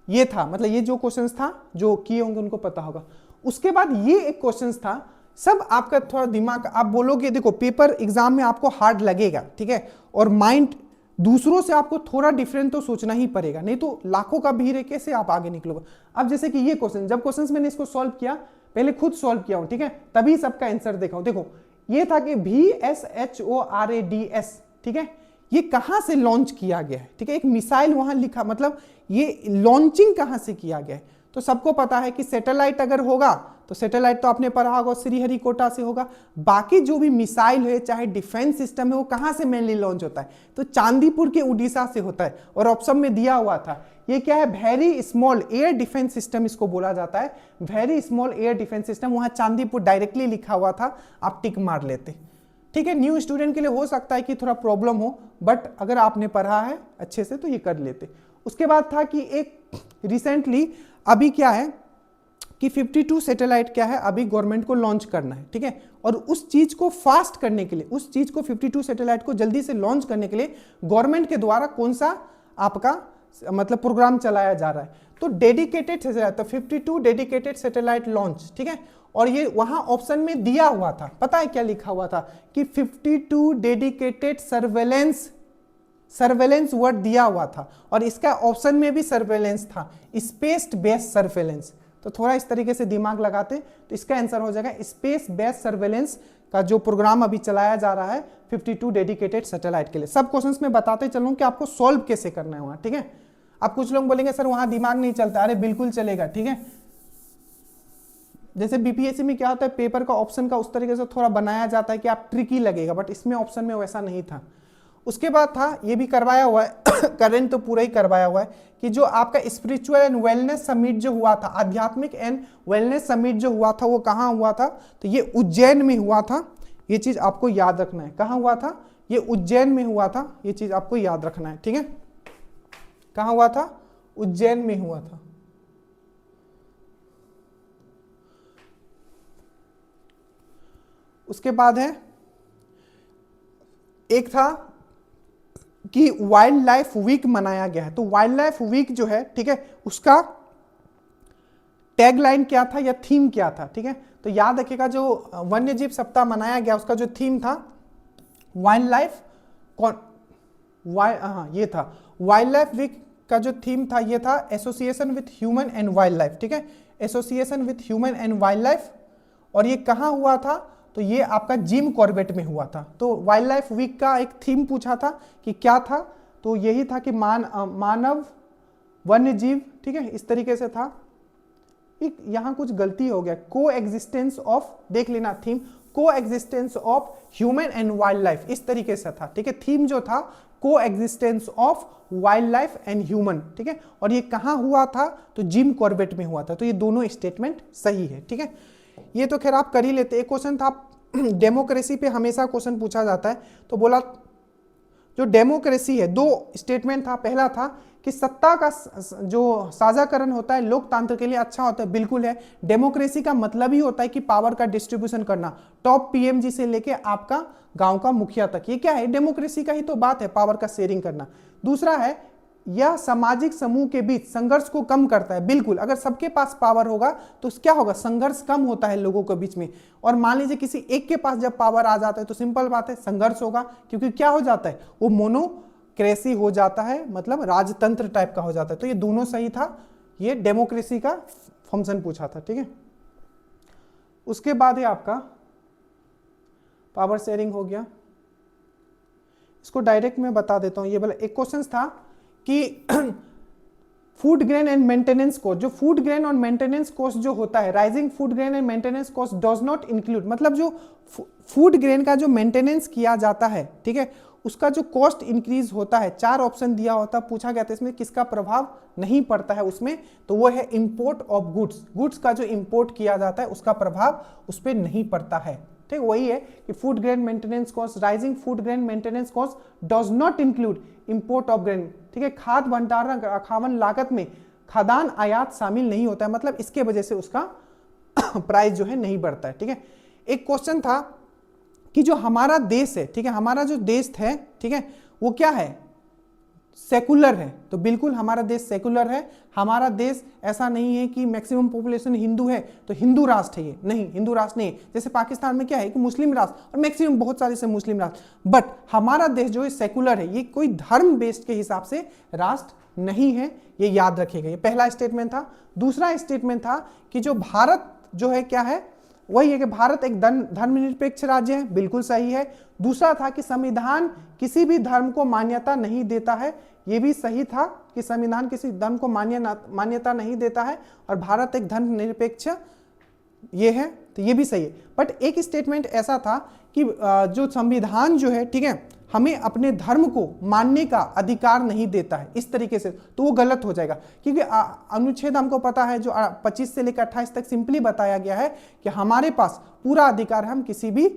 ये था, मतलब ये जो क्वेश्चंस था जो किए होंगे उनको पता होगा। उसके बाद ये एक क्वेश्चंस था, सब आपका थोड़ा दिमाग, आप बोलोगे देखो पेपर एग्जाम में आपको हार्ड लगेगा, ठीक है, और माइंड दूसरों से आपको थोड़ा डिफरेंट तो सोचना ही पड़ेगा, नहीं तो लाखों का भीड़ है, कैसे आप आगे निकलोगे। अब जैसे कि ये क्वेश्चन, जब क्वेश्चंस मैंने इसको सॉल्व किया, पहले खुद सॉल्व किया हूं, ठीक है, तभी सबका आंसर देखा हूं। देखो ये था कि VSHORADS, ठीक है, ये कहां से लॉन्च किया गया है, ठीक है, एक मिसाइल वहां लिखा, मतलब ये लॉन्चिंग कहां से किया गया है। तो सबको पता है कि सैटेलाइट अगर होगा तो सैटेलाइट तो आपने पढ़ा होगा श्रीहरिकोटा से होगा। बाकी जो भी मिसाइल है, चाहे डिफेंस सिस्टम है, वो कहां से मेनली लॉन्च होता है? तो चांदीपुर के उड़ीसा से होता है। और ऑप्शन में दिया हुआ था, ये क्या है? Very small air defence system इसको बोला जाता है, very small air defence system. वहां चांदीपुर डायरेक्टली लिखा हुआ था, आप टिक मार लेते, ठीक है। न्यू स्टूडेंट के लिए हो सकता है कि थोड़ा प्रॉब्लम हो, बट अगर आपने पढ़ा है अच्छे से तो ये कर लेते। उसके बाद था कि एक रिसेंटली अभी क्या है कि 52 सैटेलाइट क्या है अभी गवर्नमेंट को लॉन्च करना है, ठीक है, और उस चीज को फास्ट करने के लिए, उस चीज को 52 सैटेलाइट को जल्दी से लॉन्च करने के लिए गवर्नमेंट के द्वारा कौन सा आपका मतलब प्रोग्राम चलाया जा रहा है? तो डेडिकेटेड सैटेलाइट, तो 52 डेडिकेटेड सैटेलाइट लॉन्च, ठीक है। और ये वहां ऑप्शन में दिया हुआ था, पता है क्या लिखा हुआ था कि 52 डेडिकेटेड सर्वेलेंस वर्ड दिया हुआ था, और इसका ऑप्शन में भी सर्वेलेंस था, स्पेस बेस्ड सर्वेलेंस। तो थोड़ा इस तरीके से दिमाग लगाते तो इसका आंसर हो जाएगा स्पेस बेस्ड सर्वेलेंस का जो प्रोग्राम अभी चलाया जा रहा है 52 डेडिकेटेड सैटेलाइट के लिए। सब क्वेश्चंस में बताते चलूं कि आपको सॉल्व कैसे करना है वहां, ठीक है। अब कुछ लोग बोलेंगे सर वहां दिमाग नहीं चलता, अरे बिल्कुल चलेगा, ठीक है। जैसे बीपीएससी में क्या होता है, पेपर का ऑप्शन का उस तरीके से थोड़ा बनाया जाता है कि आप ट्रिकी लगेगा, बट इसमें ऑप्शन में वैसा नहीं था। उसके बाद था, ये भी करवाया हुआ है करंट तो पूरा ही करवाया हुआ है, कि जो आपका स्पिरिचुअल एंड वेलनेस समिट जो हुआ था, आध्यात्मिक एंड वेलनेस समिट जो हुआ था, वो कहाँ हुआ था? तो ये उज्जैन में हुआ था। ये चीज आपको याद रखना है, कहाँ हुआ था? ये उज्जैन में हुआ था, ये चीज आपको याद रखना है, ठीक है। कहाँ हुआ था? उज्जैन में हुआ था। उसके बाद है एक था कि वाइल्ड लाइफ वीक मनाया गया है। तो वाइल्ड लाइफ वीक जो है, ठीक है, उसका टैगलाइन क्या था या थीम क्या था, ठीक है। तो याद रखिएगा जो वन्य जीव सप्ताह मनाया गया उसका जो थीम था वाइल्ड लाइफ, ये था वाइल्ड लाइफ वीक का जो थीम था, ये था association with human and wild life, ठीक है, association with human and wild life. और ये कहाँ हुआ था? तो ये आपका जिम कॉर्बेट में हुआ था। तो वाइल्ड लाइफ वीक का एक थीम पूछा था कि क्या था, तो यही था कि मानव वन्य जीव, ठीक है, इस तरीके से था। एक यहाँ कुछ गलती हो गया, को एग्जिस्टेंस ऑफ, देख लेना थीम, को existence of human and wild life, इस तरीके से था, ठीक है। थीम जो था को existence of wild life and human, ठीक है। और ये कहाँ हुआ था? तो जिम कॉर्बेट में हुआ था। तो ये दोनों स्टेटमेंट सही है, ठीक है। ये तो खैर आप कर ही लेते। एक क्वेश्चन था, डेमोक्रेसी पे हमेशा क्वेश्चन पूछा जाता है, तो बोला जो डेमोक्रेसी है, दो स्टेटमेंट था। पहला था कि सत्ता का जो साझाकरण होता है लोकतंत्र के लिए अच्छा होता है, बिल्कुल है। डेमोक्रेसी का मतलब ही होता है कि पावर का डिस्ट्रीब्यूशन करना, टॉप पीएमजी से लेके आपका गांव का मुखिया तक, ये क्या है? डेमोक्रेसी का ही तो बात है, पावर का शेयरिंग करना। दूसरा है यह सामाजिक समूह के बीच संघर्ष को कम करता है। बिल्कुल, अगर सबके पास पावर होगा तो क्या होगा, संघर्ष कम होता है लोगों के बीच में। और मान लीजिए किसी एक के पास जब पावर आ जाता है तो सिंपल बात है संघर्ष होगा, क्योंकि क्या हो जाता है, वो मोनोक्रेसी हो जाता है, मतलब राजतंत्र टाइप का हो जाता है। तो ये दोनों सही था, ये डेमोक्रेसी का फंक्शन पूछा था, ठीक है। उसके बाद है आपका पावर शेयरिंग हो गया, इसको डायरेक्ट मैं बता देता हूं। ये वाला एक क्वेश्चन था कि food grain and maintenance cost, जो फूड ग्रेन और मेंटेनेंस कॉस्ट जो होता है, rising food grain and maintenance cost does not include, मतलब जो फूड ग्रेन का जो मेंटेनेंस किया जाता है, ठीक है, उसका जो कॉस्ट इंक्रीज होता है, 4 ऑप्शन दिया होता, पूछा गया था इसमें किसका प्रभाव नहीं पड़ता है उसमें, तो वो है इंपोर्ट ऑफ गुड्स, गुड्स का जो इंपोर्ट किया जाता है उसका प्रभाव उस पर नहीं पड़ता है, ठीक। वही है कि food grain maintenance cost, rising food grain maintenance cost does not include import of grain, ठीक है। खाद भंडारण खावन लागत में खाद्यान्न आयात शामिल नहीं होता है, मतलब इसके वजह से उसका प्राइस जो है नहीं बढ़ता है, ठीक है। एक क्वेश्चन था कि जो हमारा देश है, ठीक है, हमारा जो देश है, ठीक है, वो क्या है, सेकुलर है। तो बिल्कुल हमारा देश सेकुलर है, हमारा देश ऐसा नहीं है कि मैक्सिमम पॉपुलेशन हिंदू है तो हिंदू राष्ट्र है, ये नहीं, हिंदू राष्ट्र नहीं है। जैसे पाकिस्तान में क्या है कि मुस्लिम राष्ट्र और मैक्सिमम बहुत सारे से मुस्लिम राष्ट्र, बट हमारा देश जो है सेकुलर है, ये कोई धर्म बेस्ड के हिसाब से राष्ट्र नहीं है, ये याद रखिएगा। ये पहला स्टेटमेंट था। दूसरा स्टेटमेंट था कि जो भारत जो है क्या है, वही है कि भारत एक धर्मनिरपेक्ष राज्य है, बिल्कुल सही है। दूसरा था कि संविधान किसी भी धर्म को मान्यता नहीं देता है, ये भी सही था कि संविधान किसी धर्म को मान्यता नहीं देता है और भारत एक धर्मनिरपेक्ष ये है, तो ये भी सही है। बट एक स्टेटमेंट ऐसा था कि जो संविधान जो है, ठीक है, हमें अपने धर्म को मानने का अधिकार नहीं देता है, इस तरीके से, तो वो गलत हो जाएगा। क्योंकि अनुच्छेद हमको पता है जो 25 से लेकर 28 तक सिंपली बताया गया है कि हमारे पास पूरा अधिकार है, हम किसी भी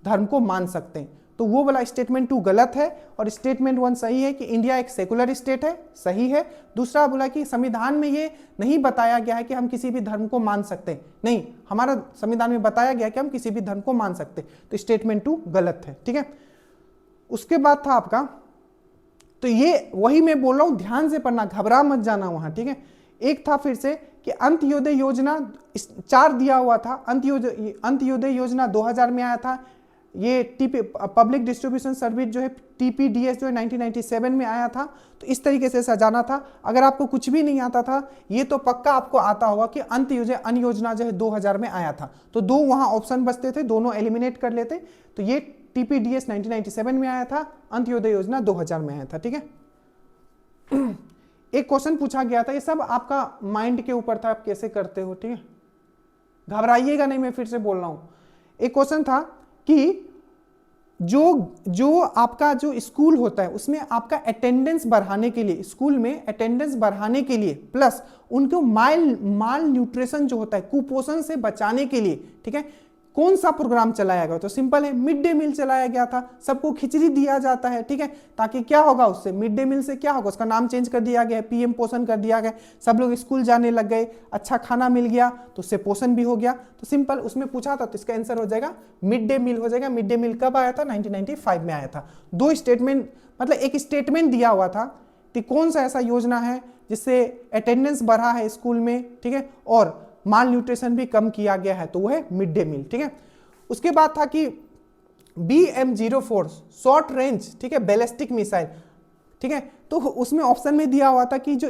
धर्म को मान सकते हैं। तो वो वाला स्टेटमेंट 2 गलत है और स्टेटमेंट 1 सही है कि इंडिया एक सेकुलर स्टेट है, सही है। दूसरा बोला कि संविधान में ये नहीं बताया गया है कि हम किसी भी धर्म को मान सकते हैं, नहीं, हमारा संविधान में बताया गया कि हम किसी भी धर्म को मान सकते हैं, तो स्टेटमेंट 2 गलत है, ठीक है। उसके बाद था आपका, तो ये वही मैं बोल रहा हूं, ध्यान से पढ़ना, घबरा मत जाना वहां, ठीक है। एक था फिर से कि अंत्योदय योजना 4 दिया हुआ था, अंत्योदय योजना 2000 में आया था। ये पब्लिक डिस्ट्रीब्यूशन सर्विस जो है TPDS जो है 1997 में आया था। तो इस तरीके से सजाना था। अगर आपको कुछ भी नहीं आता था, ये तो पक्का आपको आता होगा कि अंत्योदय अन्य योजना जो है 2000 में आया था। तो 2 वहां ऑप्शन बचते थे, दोनों एलिमिनेट कर लेते। तो ये TPDS 1997 में आया था, अंत्योदय योजना 2000 में आया था, ठीक है। एक क्वेश्चन पूछा गया था, ये सब आपका माइंड के ऊपर था, आप कैसे करते हो, ठीक है, घबराइएगा नहीं, मैं फिर से बोल रहा हूं। एक क्वेश्चन था कि जो आपका जो स्कूल होता है उसमें आपका अटेंडेंस बढ़ाने के लिए, स्कूल में अटेंडेंस बढ़ाने के लिए, प्लस उनको माल न्यूट्रिशन जो होता है, कुपोषण से बचाने के लिए, ठीक है, कौन सा प्रोग्राम चलाया गया? तो सिंपल है, मिड डे मील चलाया गया था। सबको खिचड़ी दिया जाता है, ठीक है, ताकि क्या होगा उससे, मिड डे मील से क्या होगा, उसका नाम चेंज कर दिया गया, PM पोषण कर दिया गया, सब लोग स्कूल जाने लग गए, अच्छा खाना मिल गया तो उससे पोषण भी हो गया। तो सिंपल उसमें पूछा था, तो इसका आंसर हो जाएगा मिड डे मील हो जाएगा। मिड डे मील कब आया था? 1995 में आया था। 2 स्टेटमेंट, मतलब एक स्टेटमेंट दिया हुआ था कि कौन सा ऐसा योजना है जिससे अटेंडेंस बढ़ा है स्कूल में, ठीक है, और माल न्यूट्रिशन भी कम किया गया है, तो वो है मिड डे मील, ठीक है। उसके बाद था कि BM-04 शॉर्ट रेंज, ठीक है, बैलिस्टिक मिसाइल, ठीक है, तो उसमें ऑप्शन में दिया हुआ था कि जो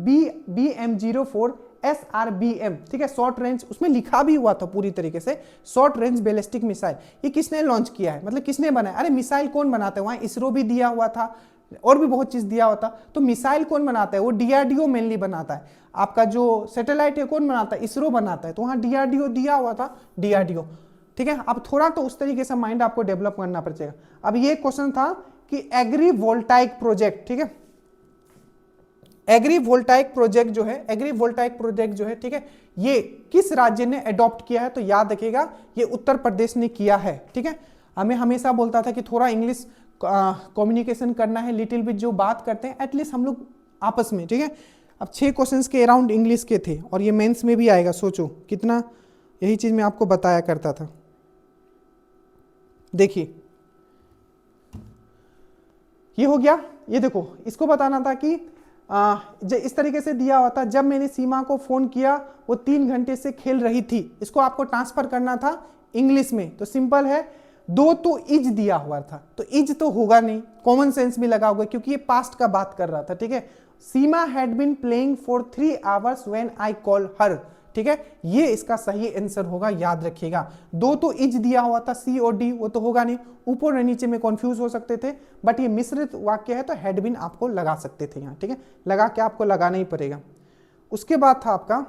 BM-04 SRBM, ठीक है, शॉर्ट रेंज, उसमें लिखा भी हुआ था पूरी तरीके से शॉर्ट रेंज बैलिस्टिक मिसाइल, ये किसने लॉन्च किया है, मतलब किसने बनाया? अरे मिसाइल कौन बनाता है? वहां इसरो भी दिया हुआ था और भी बहुत चीज दिया होता। तो मिसाइल कौन बनाता है? वो DRDO मेनली बनाता है। आपका जो सैटेलाइट है कौन बनाता है? इसरो बनाता है। तो वहां DRDO दिया हुआ था, DRDO, ठीक है। अब थोड़ा तो उस तरीके से माइंड आपको डेवलप करना पड़ेगा। अब ये क्वेश्चन था कि एग्रीवोल्टाइक प्रोजेक्ट, ठीक है, एग्रीवोल्टाइक प्रोजेक्ट जो है, एग्रीवोल्टाइक प्रोजेक्ट जो है, ठीक है, ये किस राज्य ने अडॉप्ट किया है? तो याद रखिएगा ये उत्तर प्रदेश ने किया है, ठीक है। हमें हमेशा बोलता था कि थोड़ा इंग्लिश कम्युनिकेशन करना है, लिटिल बिट जो बात करते हैं एटलीस्ट हम लोग आपस में, ठीक है। अब 6 क्वेश्चंस के अराउंड इंग्लिश के थे और ये मेंस में भी आएगा, सोचो कितना, यही चीज मैं आपको बताया करता था। देखिए ये हो गया। ये देखो, इसको बताना था कि इस तरीके से दिया हुआ था, जब मैंने सीमा को फोन किया वो 3 घंटे से खेल रही थी। इसको आपको ट्रांसफर करना था इंग्लिश में, तो सिंपल है, दो तो इज दिया हुआ था, तो इज तो होगा नहीं, कॉमन सेंस भी लगा होगा क्योंकि ये पास्ट का बात कर रहा था, ठीक है। Seema had been playing for 3 hours when I call her, ठीक है, ये इसका सही आंसर होगा, याद रखिएगा। दो तो इज दिया हुआ था, सी और डी, वो तो होगा नहीं, ऊपर और नीचे में कंफ्यूज हो सकते थे, बट ये मिश्रित वाक्य है तो हैड बीन आपको लगा सकते थे यहाँ, ठीक है, लगा के आपको लगाना ही पड़ेगा। उसके बाद था आपका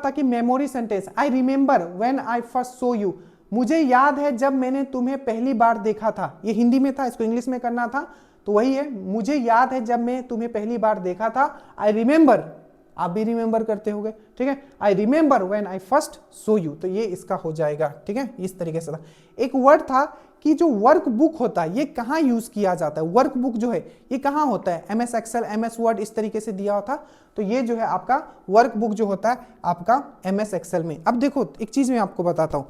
कि memory sentence, I remember when I first so you, मुझे याद है जब मैंने तुम्हें पहली बार देखा था। ये हिंदी में था, इसको इंग्लिश में करना था, तो वही है, मुझे याद है जब मैं तुम्हें पहली बार देखा था। आई रिमेंबर, आप भी रिमेंबर करते होगे, ठीक है, I remember when I first so you, तो ये इसका हो जाएगा, ठीक है, इस तरीके से था। एक वर्ड था कि जो वर्क बुक होता है ये कहाँ यूज किया जाता है, वर्क बुक जो है ये कहाँ होता है, MS एक्सेल, MS वर्ड, इस तरीके से दिया होता, तो ये जो है आपका वर्क बुक जो होता है आपका MS एक्सेल में। अब देखो एक चीज मैं आपको बताता हूँ,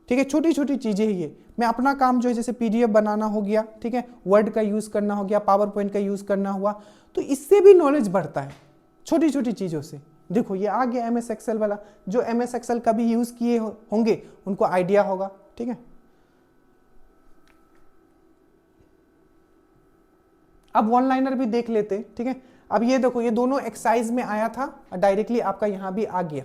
ठीक है, छोटी छोटी चीजें ही ये, मैं अपना काम जो है जैसे PDF बनाना हो गया, ठीक है, वर्ड का यूज करना हो गया, पावर पॉइंट का यूज करना हुआ, तो इससे भी नॉलेज बढ़ता है छोटी छोटी चीजों से। देखो ये आ गया MS एक्सेल वाला, जो MS एक्सेल कभी यूज किए होंगे उनको आइडिया होगा, ठीक है। अब वन लाइनर भी देख लेते, ठीक है। अब ये देखो, ये दोनों एक्सरसाइज में आया था और डायरेक्टली आपका यहां भी आ गया।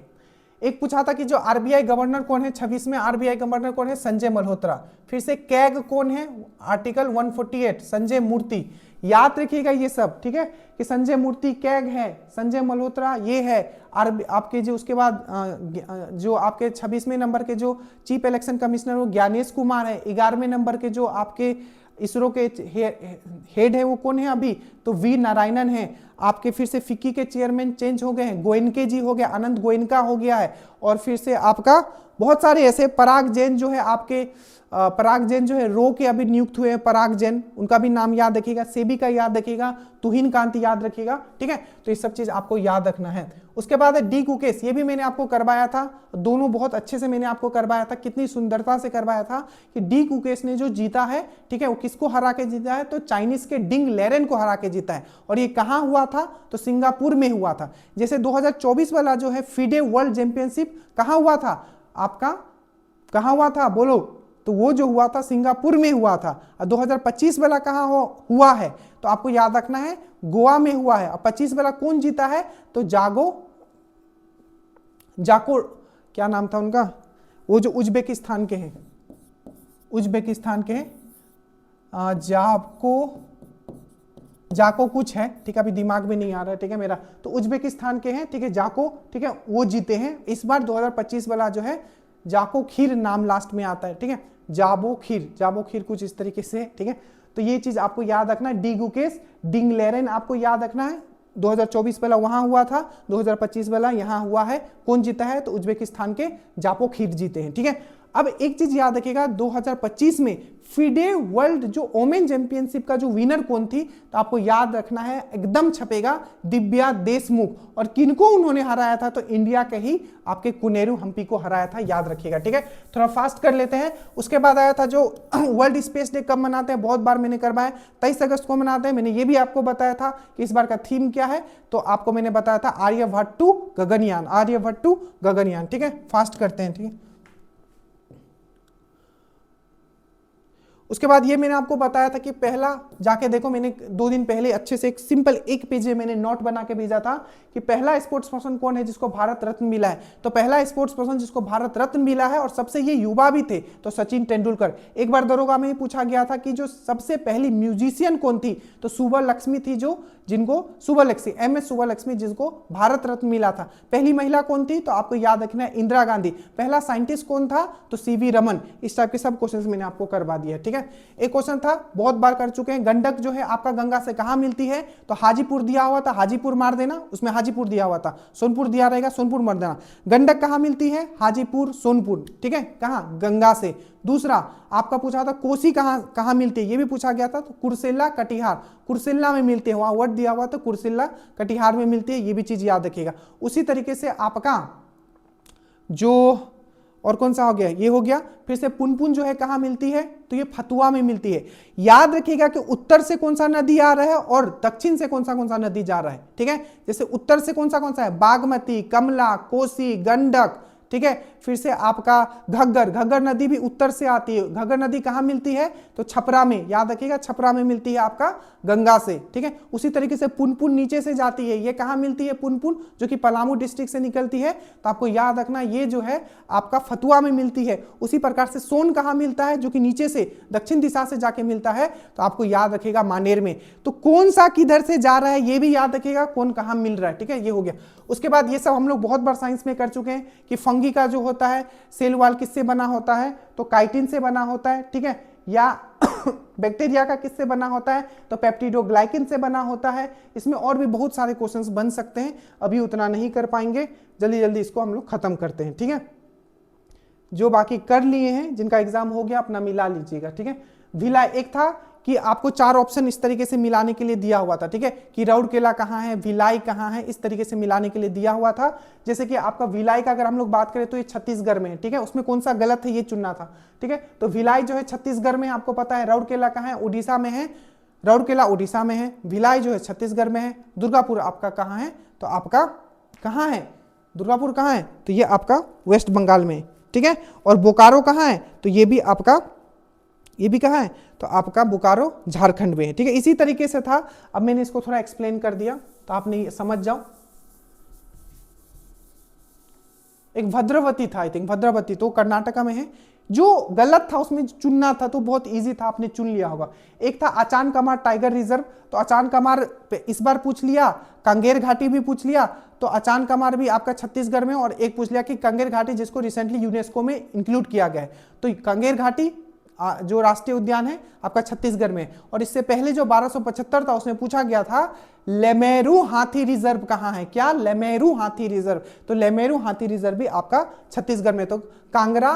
एक पूछा था कि जो RBI गवर्नर कौन है, 26 में RBI गवर्नर कौन है, संजय मल्होत्रा। फिर से कैग कौन है, आर्टिकल 148 संजय मूर्ति। याद रखिएगा ये सब, ठीक है, कि संजय मूर्ति कैग है, संजय मल्होत्रा ये है आपके जो, उसके बाद जो आपके 26वें नंबर के जो चीफ इलेक्शन कमिश्नर वो ज्ञानेश कुमार है। 11वें नंबर के जो आपके इसरो के हेड है वो कौन है अभी, तो वी नारायणन है। आपके फिर से फिक्की के चेयरमैन चेंज हो गए हैं, गोयनके जी हो गया, अनंत गोयनका हो गया है। और फिर से आपका बहुत सारे ऐसे, पराग जैन जो है आपके, पराग जैन जो है रो के अभी नियुक्त हुए हैं, पराग जैन, उनका भी नाम याद रखिएगा। सेबी का याद रखिएगा, तुहिन कांति याद रखिएगा, ठीक है, तो ये सब चीज आपको याद रखना है। उसके बाद है डी कुकेश, ये भी मैंने आपको करवाया था, दोनों बहुत अच्छे से मैंने आपको करवाया था, कितनी सुंदरता से करवाया था कि डी कुकेश ने जो जीता है, ठीक है, वो किसको हरा के जीता है, तो चाइनीज के डिंग लेरेन को हरा के जीता है। और ये कहाँ हुआ था, तो सिंगापुर में हुआ था। जैसे 2024 वाला जो है FIDE वर्ल्ड चैंपियनशिप कहाँ हुआ था आपका, कहाँ हुआ था बोलो, तो वो जो हुआ था सिंगापुर में हुआ था। और 2025 वाला कहाँ हुआ है, तो आपको याद रखना है गोवा में हुआ है। और 25 वाला कौन जीता है, तो जाको क्या नाम था उनका, वो जो उज्बेकिस्तान के हैं, उज्बेकिस्तान के हैं, जाको कुछ है, ठीक है, अभी दिमाग में नहीं आ रहा है, ठीक है मेरा, तो उज्बेकिस्तान के हैं, ठीक है, जाको, ठीक है, वो जीते हैं इस बार। 2025 वाला जो है जाको खीर नाम लास्ट में आता है, ठीक है, जाबो खीर कुछ इस तरीके से, ठीक है। तो ये चीज आपको याद रखना है। डी गुकेश डिंग लेरेन आपको याद रखना है, 2024 वाला वहां हुआ था, 2025 वाला यहां हुआ है। कौन जीता है, तो उज्बेकिस्तान के जापो खीर जीते हैं, ठीक है। अब एक चीज याद रखिएगा, 2025 में FIDE वर्ल्ड जो ओमेन चैंपियनशिप का जो विनर कौन थी, तो आपको याद रखना है, एकदम छपेगा, दिव्या देशमुख। और किनको उन्होंने हराया था, तो इंडिया के ही आपके कुनेरू हम्पी को हराया था, याद रखिएगा, ठीक है। थोड़ा फास्ट कर लेते हैं। उसके बाद आया था जो वर्ल्ड स्पेस डे कब मनाते हैं, बहुत बार मैंने करवाया, 23 अगस्त को मनाते हैं। मैंने ये भी आपको बताया था कि इस बार का थीम क्या है, तो आपको मैंने बताया था आर्यभट्टू गगनयान, आर्यभट्टू गगनयान, ठीक है। फास्ट करते हैं, ठीक है। उसके बाद ये मैंने आपको बताया था कि पहला जाके देखो, मैंने 2 दिन पहले अच्छे से एक सिंपल 1 पेज में मैंने नोट बना के भेजा था कि पहला स्पोर्ट्स पर्सन कौन है जिसको भारत रत्न मिला है। तो पहला स्पोर्ट्स पर्सन जिसको भारत रत्न मिला है और सबसे ये युवा भी थे, तो सचिन तेंदुलकर। एक बार दरोगा में ही पूछा गया था कि जो सबसे पहली म्यूजिशियन कौन थी, तो सुब्बलक्ष्मी थी, जो जिनको सुब्बलक्ष्मी, MS सुब्बलक्ष्मी, जिसको भारत रत्न मिला था। पहली महिला कौन थी, तो आपको याद रखना है इंदिरा गांधी। पहला साइंटिस्ट कौन था, तो CV रमन। इस टाइप के सब क्वेश्चंस मैंने आपको करवा दिया, ठीक है। एक क्वेश्चन था, बहुत बार कर चुके हैं, गंडक जो है आपका गंगा से कहां मिलती है, तो हाजीपुर दिया हुआ था, हाजीपुर मार देना, उसमें हाजीपुर दिया हुआ था, सोनपुर दिया रहेगा, सोनपुर मार देना। गंडक कहां मिलती है, हाजीपुर सोनपुर, ठीक है, कहां, गंगा से। दूसरा आपका पूछा था कोसी कहां मिलती है, ये भी पूछा गया था, तो कुर्सेला कटिहार, कुर्सेला में मिलते हैं, वहां वर्ड दिया हुआ, तो कुर्सेला कटिहार में मिलती है, ये भी चीज याद रखिएगा। उसी तरीके से आपका जो और कौन सा हो गया, ये हो गया। फिर से पुनपुन जो है कहाँ मिलती है, तो ये फतुआ में मिलती है। याद रखिएगा कि उत्तर से कौन सा नदी आ रहा है और दक्षिण से कौन सा नदी जा रहा है, ठीक है। जैसे उत्तर से कौन सा है, बागमती, कमला, कोसी, गंडक, ठीक है। फिर से आपका घग्गर नदी भी उत्तर से आती है। घग्गर नदी कहाँ मिलती है, तो छपरा में, याद रखिएगा छपरा में मिलती है आपका गंगा से, ठीक है। उसी तरीके से पुनपुन नीचे से जाती है, ये कहाँ मिलती है पुनपुन, जो कि पलामू डिस्ट्रिक्ट से निकलती है। तो आपको याद रखना ये जो है आपका फतुआ में मिलती है। उसी प्रकार से सोन कहाँ मिलता है, जो कि नीचे से दक्षिण दिशा से जाके मिलता है, तो आपको याद रखिएगा मानेर में। तो कौन सा किधर से जा रहा है ये भी याद रखिएगा, कौन कहाँ मिल रहा है, ठीक है। ये हो गया। उसके बाद ये सब हम लोग बहुत बार साइंस में कर चुके हैं कि फंगी का जो होता है सेल वॉल किससे बना होता है, तो काइटिन से बना होता है, ठीक है। या बैक्टीरिया का किससे बना होता है, तो पेप्टिडोग्लाइकिन से बना होता है। इसमें और भी बहुत सारे क्वेश्चंस बन सकते हैं, अभी उतना नहीं कर पाएंगे, जल्दी जल्दी इसको हम लोग खत्म करते हैं, ठीक है। जो बाकी कर लिए हैं, जिनका एग्जाम हो गया अपना मिला लीजिएगा, ठीक है। भिलाई एक था कि आपको 4 ऑप्शन इस तरीके से मिलाने के लिए दिया हुआ था, ठीक है, कि राउरकेला कहाँ है, भिलाई कहाँ है, इस तरीके से मिलाने के लिए दिया हुआ था। जैसे कि आपका भिलाई का अगर हम लोग बात करें तो ये छत्तीसगढ़ में है, ठीक है, उसमें कौन सा गलत है ये चुनना था, ठीक है। तो भिलाई जो है छत्तीसगढ़ में है, आपको पता है। राउरकेला कहाँ है, उड़ीसा में है, राउरकेला उड़ीसा में है। भिलाई जो है छत्तीसगढ़ में है। दुर्गापुर आपका कहाँ है, तो आपका कहाँ है, दुर्गापुर कहाँ है, तो ये आपका वेस्ट बंगाल में, ठीक है। और बोकारो कहाँ है, तो ये भी आपका, ये भी कहाँ है, तो आपका बोकारो झारखंड में है, ठीक है। इसी तरीके से था, अब मैंने इसको थोड़ा एक्सप्लेन कर दिया तो आपने समझ जाओ। एक भद्रावती था, आई थिंक भद्रावती, तो कर्नाटका में है। जो गलत था उसमें चुनना था तो बहुत इजी था, आपने चुन लिया होगा। एक था आचान कमार टाइगर रिजर्व, तो आचान कमार इस बार पूछ लिया, कांगेर घाटी भी पूछ लिया, तो आचान कमार भी आपका छत्तीसगढ़ में। और एक पूछ लिया कि कांगेर घाटी जिसको रिसेंटली यूनेस्को में इंक्लूड किया गया है, तो कांगेर घाटी जो राष्ट्रीय उद्यान है आपका छत्तीसगढ़ में। और इससे पहले जो 1275 था उसमें पूछा गया था लेमेरू हाथी रिजर्व कहाँ है, क्या लेमेरू हाथी रिजर्व, तो लेमेरू हाथी रिजर्व भी आपका छत्तीसगढ़ में। तो कांगड़ा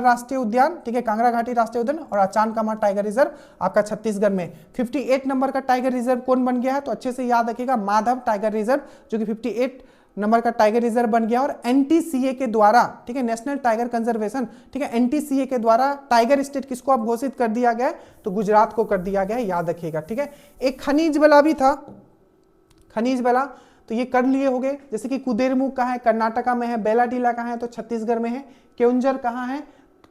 राष्ट्रीय उद्यान, ठीक है, कांगड़ा घाटी राष्ट्रीय उद्यान और आचान कमार टाइगर रिजर्व आपका छत्तीसगढ़ में। 58 नंबर का टाइगर रिजर्व कौन बन गया है, तो अच्छे से याद रखिएगा माधव टाइगर रिजर्व, जो कि 58 नंबर का टाइगर रिजर्व बन गया। और एनटीसीए के द्वारा, ठीक है, नेशनल टाइगर कंजर्वेशन, ठीक है, एनटीसीए के द्वारा टाइगर स्टेट किसको अब घोषित कर दिया गया है, तो गुजरात को कर दिया गया है, याद रखिएगा, ठीक है। एक खनिज वाला भी था, खनिज वाला, तो ये कर लिए हो गए। जैसे कि कुदेरमुख कहाँ है, कर्नाटका में है। बेलाडीला कहाँ है, तो छत्तीसगढ़ में है। केउंझर कहाँ है,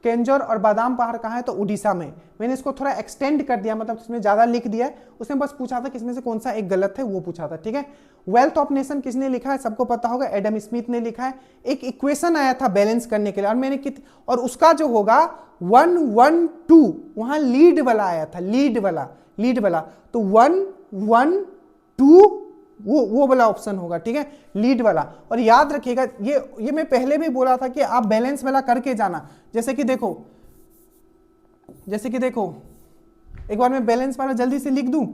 केंजर और बादाम पहाड़ कहाँ है, तो उड़ीसा में। मैंने इसको थोड़ा एक्सटेंड कर दिया, मतलब इसमें ज्यादा लिख दिया है। उसने बस पूछा था किसमें से कौन सा एक गलत है, वो पूछा था, ठीक है। वेल्थ ऑफ नेशन किसने लिखा है, सबको पता होगा, एडम स्मिथ ने लिखा है। एक इक्वेशन आया था बैलेंस करने के लिए, और मैंने और उसका जो होगा 112 वहां लीड वाला आया था, लीड वाला, तो 112 वो वाला ऑप्शन होगा, ठीक है, लीड वाला। और याद रखिएगा ये मैं पहले भी बोला था कि आप बैलेंस वाला करके जाना। जैसे कि देखो एक बार मैं बैलेंस वाला जल्दी से लिख दूं,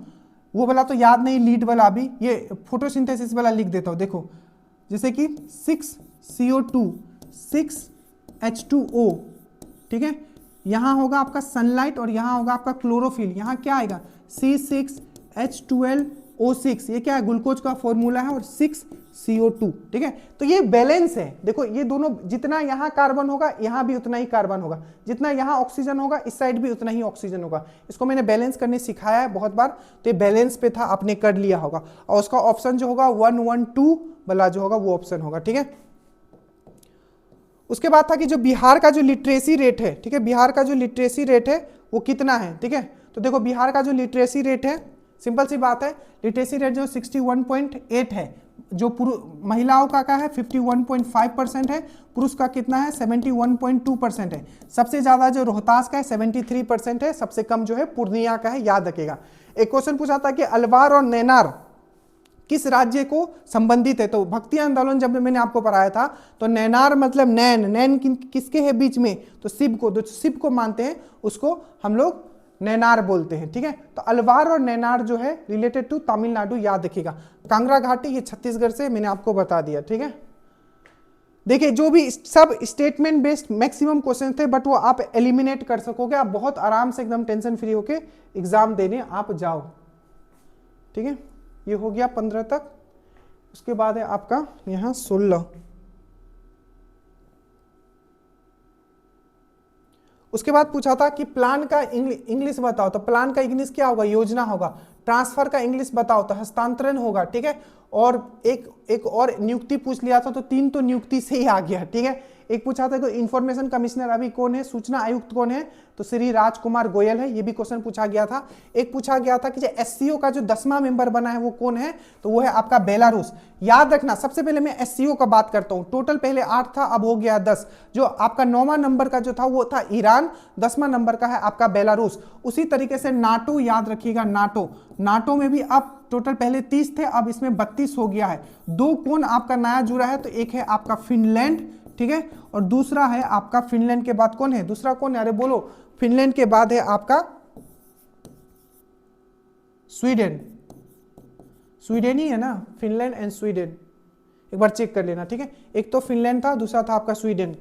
वो वाला तो याद नहीं, लीड वाला अभी, ये फोटोसिंथेसिस वाला लिख देता हूं। देखो जैसे कि 6CO2 6H2O, ठीक है, यहां होगा आपका सनलाइट और यहां होगा आपका क्लोरोफिल। यहां क्या आएगा, C6H12O6, ये क्या है, ग्लूकोज का फॉर्मूला है, और 6CO2, ठीक है। तो ये बैलेंस है। देखो ये दोनों, जितना यहां कार्बन होगा यहां भी उतना ही कार्बन होगा, जितना यहां ऑक्सीजन होगा इस साइड भी उतना ही ऑक्सीजन होगा। इसको मैंने बैलेंस करने सिखाया है बहुत बार, तो ये बैलेंस पे था, आपने कर लिया होगा। और उसका ऑप्शन जो होगा 112 वाला जो होगा वो ऑप्शन होगा, ठीक है। उसके बाद था कि जो बिहार का जो लिटरेसी रेट है, ठीक है, बिहार का जो लिटरेसी रेट है वो कितना है, ठीक है। तो देखो बिहार का जो लिटरेसी रेट है, सिंपल सी बात है, लिटरेसी रेट जो 61.8 है, जो महिलाओं का है 51.5% है, पुरुष का कितना है 71.2% है। सबसे ज्यादा जो रोहतास का है 73% है, सबसे कम जो है पूर्णिया का है, याद रखेगा। एक क्वेश्चन पूछा था कि अलवार और नैनार किस राज्य को संबंधित है, तो भक्ति आंदोलन जब मैंने आपको पढ़ाया था, तो नैनार मतलब नैन किसके है बीच में, तो शिव को, जो शिव को मानते हैं उसको हम लोग नैनार बोलते हैं, ठीक है। तो अलवार और नैनार जो है रिलेटेड टू तमिलनाडु, याद रखिएगा। कांगड़ा घाटी ये छत्तीसगढ़ से, मैंने आपको बता दिया, ठीक है। देखिए जो भी सब स्टेटमेंट बेस्ड मैक्सिमम क्वेश्चन थे, बट वो आप एलिमिनेट कर सकोगे, आप बहुत आराम से एकदम टेंशन फ्री होके एग्जाम देने आप जाओ, ठीक है। ये हो गया 15 तक। उसके बाद है आपका यहाँ 16, उसके बाद पूछा था कि प्लान का इंग्लिश बताओ, तो प्लान का इंग्लिश क्या होगा, योजना होगा। ट्रांसफर का इंग्लिश बताओ, तो हस्तांतरण होगा, ठीक है। और एक और नियुक्ति पूछ लिया था, तो 3 तो नियुक्ति से ही आ गया, ठीक है। एक पूछा था कि इंफॉर्मेशन कमिश्नर अभी कौन है, सूचना आयुक्त कौन है, तो श्री राजकुमार गोयल है, ये भी क्वेश्चन पूछा गया था। एक पूछा गया था कि जो एससीओ का जो 10वां मेंबर बना है वो कौन है, तो वो है आपका बेलारूस। याद रखना, सबसे पहले मैं एससीओ का बात करता हूं। टोटल पहले 8 था, अब हो गया 10। जो आपका 9वां नंबर का जो था वो था ईरान, 10वां नंबर का है आपका बेलारूस। उसी तरीके से नाटो, याद रखिएगा नाटो में भी अब टोटल पहले 30 थे, अब इसमें 32 हो गया है। 2 कौन आपका नया जुड़ा है, तो एक है आपका फिनलैंड, ठीक है, और दूसरा है आपका फिनलैंड के बाद कौन है, दूसरा कौन है, अरे बोलो, फिनलैंड के बाद है आपका स्वीडन। स्वीडन ही है ना, फिनलैंड एंड स्वीडन, एक बार चेक कर लेना, ठीक है। एक तो फिनलैंड था, दूसरा था आपका स्वीडन।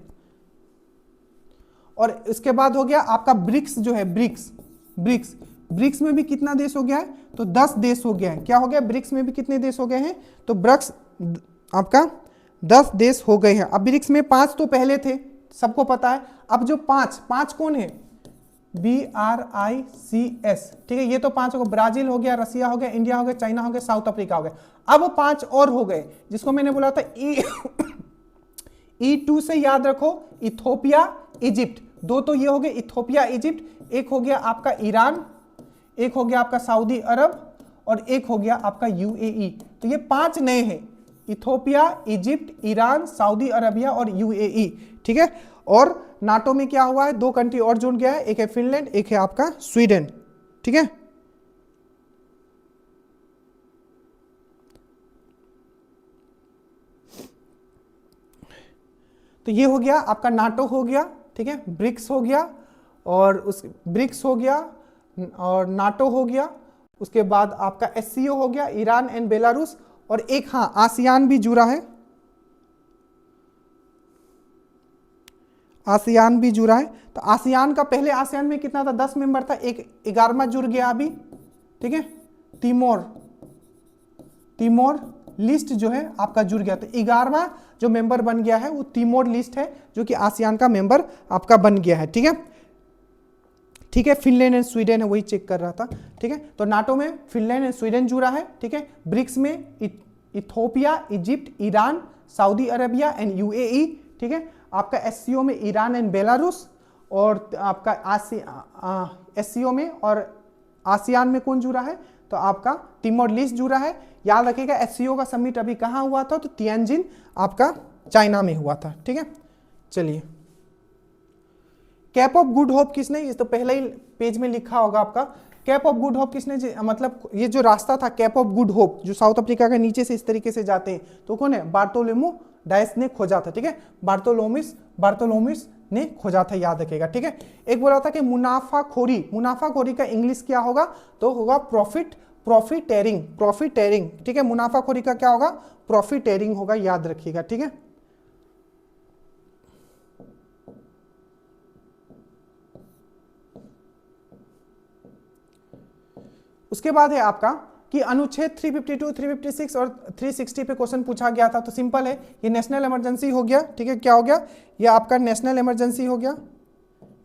और इसके बाद हो गया आपका ब्रिक्स जो है, ब्रिक्स में भी कितना देश हो गया है, तो 10 देश हो गया है। क्या हो गया, ब्रिक्स में भी कितने देश हो गए हैं, तो ब्रिक्स आपका 10 देश हो गए हैं। अब ब्रिक्स में 5 तो पहले थे, सबको पता है। अब जो 5 कौन है, BRICS, ठीक है। ये तो 5 हो गए, ब्राजील हो गया, रसिया हो गया, इंडिया हो गया, चाइना हो गया, साउथ अफ्रीका हो गया। अब 5 और हो गए, जिसको मैंने बोला था E2 से याद रखो, इथोपिया, इजिप्ट। 2 तो ये हो गए, इथोपिया, इजिप्ट। एक हो गया आपका ईरान, एक हो गया आपका सऊदी अरब, और एक हो गया आपका UAE। तो ये 5 नए हैं, Ethiopia, Egypt, Iran, Saudi Arabia और UAE, ठीक है। और नाटो में क्या हुआ है, 2 कंट्री और जुड़ गया है, एक है फिनलैंड, एक है आपका स्वीडन, ठीक है। तो ये हो गया आपका नाटो हो गया, ठीक है, ब्रिक्स हो गया, और उस ब्रिक्स हो गया और नाटो हो गया। उसके बाद आपका SCO हो गया, ईरान एंड बेलारूस, और एक हाँ आसियान भी जुड़ा है, आसियान भी जुड़ा है। तो आसियान का पहले आसियान में कितना था, 10 मेंबर था, एक 11वां जुड़ गया अभी, ठीक है। तिमोर लिस्ट जो है आपका जुड़ गया, तो 11वां जो मेंबर बन गया है वो तिमोर लिस्ट है, जो कि आसियान का मेंबर आपका बन गया है, ठीक है। ठीक है, फिनलैंड एंड स्वीडन है, वही चेक कर रहा था, ठीक है। तो नाटो में फिनलैंड एंड स्वीडन जुड़ा है, ठीक है। ब्रिक्स में Ethiopia, Egypt, Iran, Saudi Arabia and UAE, ठीक है। आपका SCO में ईरान एंड बेलारूस, और आपका SCO में और आसियान में कौन जुड़ा है, तो आपका तिमोर लिस्ट जुड़ा है। याद रखिएगा SCO का समिट अभी कहाँ हुआ था, तो तियानजिन आपका चाइना में हुआ था, ठीक है। चलिए, कैप ऑफ गुड होप किसने, इस तो पहले ही पेज में लिखा होगा आपका, कैप ऑफ गुड होप किसने, मतलब ये जो रास्ता था कैप ऑफ गुड होप, जो साउथ अफ्रीका के नीचे से इस तरीके से जाते हैं, तो कौन है, बार्टोलोमू डायस ने खोजा था, ठीक है। बार्टोलोमिस ने खोजा था, याद रखेगा, ठीक है। एक बोला था कि मुनाफाखोरी का इंग्लिश क्या होगा, तो होगा प्रॉफिटेरिंग, ठीक है। मुनाफाखोरी का क्या होगा, प्रॉफिटेरिंग होगा, याद रखिएगा, ठीक है। उसके बाद है आपका कि अनुच्छेद 352, 356 और 360 पे क्वेश्चन पूछा गया था, तो सिंपल है, ये नेशनल इमरजेंसी हो गया, ठीक है। क्या हो गया, ये आपका नेशनल इमरजेंसी हो गया,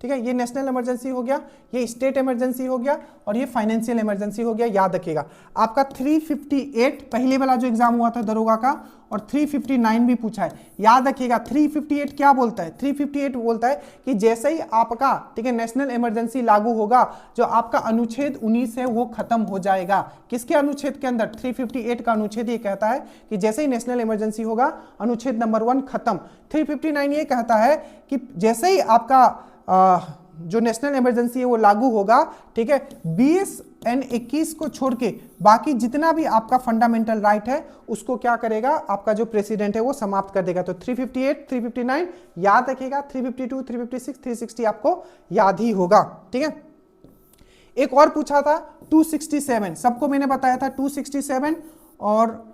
ठीक है। ये नेशनल इमरजेंसी हो गया, ये स्टेट इमरजेंसी हो गया, और ये फाइनेंशियल इमरजेंसी हो गया, याद रखिएगा। आपका 358 पहले वाला जो एग्जाम हुआ था दरोगा का, और 359 भी पूछा है, याद रखिएगा। 358 क्या बोलता है, 358 बोलता है कि जैसे ही आपका, ठीक है, नेशनल इमरजेंसी लागू होगा, जो आपका अनुच्छेद 19 है वो खत्म हो जाएगा। किसके अनुच्छेद के अंदर, 358 का अनुच्छेद ये कहता है कि जैसे ही नेशनल इमरजेंसी होगा, अनुच्छेद नंबर 1 खत्म। 359 ये कहता है कि जैसे ही आपका जो नेशनल इमरजेंसी है वो लागू होगा, ठीक है, 20 और 21 को छोड़ के बाकी जितना भी आपका फंडामेंटल राइट है उसको क्या करेगा, आपका जो प्रेसिडेंट है वो समाप्त कर देगा। तो 358, 359 याद रखिएगा, 352, 356, 360 आपको याद ही होगा, ठीक है। एक और पूछा था 267, सबको मैंने बताया था 267 और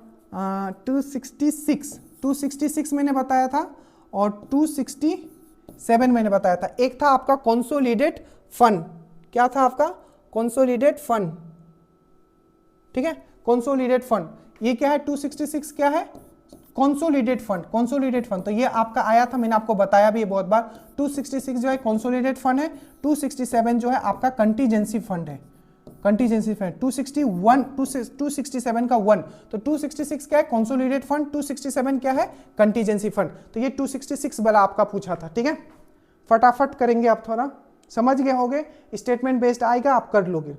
266 मैंने बताया था, और 267 मैंने बताया था। एक था आपका कंसोलिडेट फंड, क्या था आपका, कंसोलिडेट फंड, ठीक है, कंसोलिडेट फंड। ये क्या है, 266 क्या है, कंसोलिडेट फंड तो ये आपका आया था, मैंने आपको बताया भी बहुत बार। 266 जो है कंसोलिडेट फंड है, 267 जो है आपका कंटीजेंसी फंड है, कंटीजेंसी फंड। 267 का 1, तो 266 क्या है कंसोलिडेट फंड, 267 क्या है कंटीजेंसी फंड। तो ये 266 वाला आपका पूछा था, ठीक है। फटाफट करेंगे आप, थोड़ा समझ गए होगे, स्टेटमेंट बेस्ड आएगा, आप कर लोगे।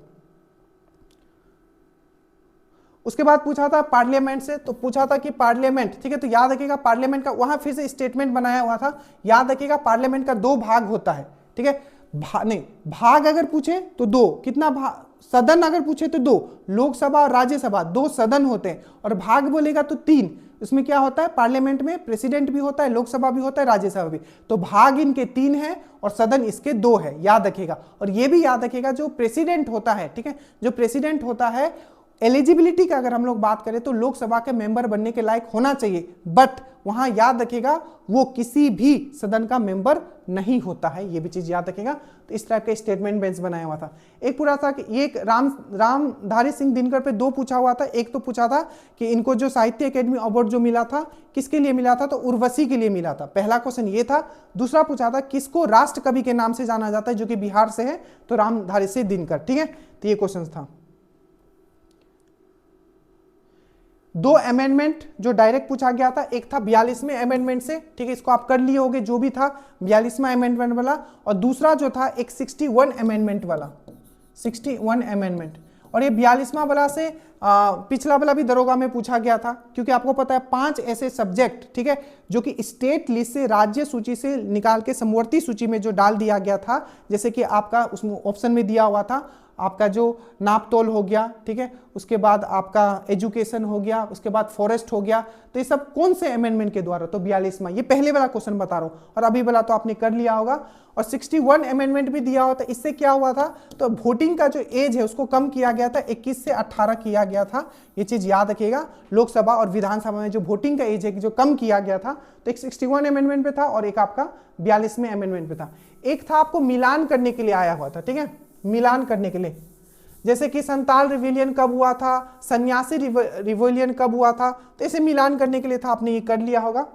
उसके बाद पूछा था पार्लियामेंट से, तो पूछा था कि पार्लियामेंट, ठीक है, तो याद रखिएगा पार्लियामेंट का वहां फिर से स्टेटमेंट बनाया हुआ था, याद रखिएगा पार्लियामेंट का 2 भाग होता है, ठीक है। नहीं, भाग अगर पूछे तो 2, कितना भाग, सदन अगर पूछे तो 2, लोकसभा और राज्यसभा 2 सदन होते हैं, और भाग बोलेगा तो 3। इसमें क्या होता है, पार्लियामेंट में प्रेसिडेंट भी होता है, लोकसभा भी होता है, राज्यसभा भी, तो भाग इनके 3 है और सदन इसके 2 है, याद रखिएगा। और ये भी याद रखिएगा जो प्रेसिडेंट होता है, ठीक है, जो प्रेसिडेंट होता है, एलिजिबिलिटी का अगर हम लोग बात करें तो लोकसभा के मेंबर बनने के लायक होना चाहिए, बट वहां याद रखिएगा वो किसी भी सदन का मेंबर नहीं होता है, ये भी चीज याद रखिएगा। तो इस टाइप का स्टेटमेंट बेंच बनाया हुआ था। एक पूरा था कि एक रामधारी सिंह दिनकर पे 2 पूछा हुआ था। एक तो पूछा था कि इनको जो साहित्य अकेडमी अवार्ड जो मिला था किसके लिए मिला था, तो उर्वशी के लिए मिला था, पहला क्वेश्चन ये था। दूसरा पूछा था किसको राष्ट्र कवि के नाम से जाना जाता है, जो कि बिहार से है, तो रामधारी सिंह दिनकर, ठीक है। तो ये क्वेश्चन था। 2 अमेंडमेंट जो डायरेक्ट पूछा गया था, एक था 42वें अमेंडमेंट से, ठीक है, इसको आप कर लिए होगे जो भी था 42वां अमेंडमेंट वाला, और दूसरा जो था एक 61 अमेंडमेंट वाला, 61 अमेंडमेंट। और ये 42वां वाला से पिछला वाला भी दरोगा में पूछा गया था, क्योंकि आपको पता है 5 ऐसे सब्जेक्ट, ठीक है, जो कि स्टेट लिस्ट से, राज्य सूची से निकाल के समवर्ती सूची में जो डाल दिया गया था, जैसे कि आपका उसमें ऑप्शन में दिया हुआ था आपका जो नाप तोल हो गया, ठीक है, उसके बाद आपका एजुकेशन हो गया, उसके बाद फॉरेस्ट हो गया, तो ये सब कौन से अमेंडमेंट के द्वारा, तो 42वां, ये पहले वाला क्वेश्चन बता रहा हूं, और अभी वाला तो आपने कर लिया होगा। और 61 अमेंडमेंट भी दिया हुआ था। इससे क्या हुआ था, तो वोटिंग का जो एज है उसको कम किया गया था, 21 से 18 किया गया था, ये चीज याद रखिएगा। लोकसभा और विधानसभा में जो वोटिंग का एज है जो कम किया गया था, तो एक 61 अमेंडमेंट पे था और एक आपका 42वें अमेंडमेंट पे था। एक था आपको मिलान करने के लिए आया हुआ था, ठीक है, मिलान करने के लिए, जैसे कि संताल रिवोल्यूशन कब हुआ था, सन्यासी रिवोल्यूशन कब हुआ था, तो इसे मिलान करने के लिए था, आपने ये कर लिया होगा।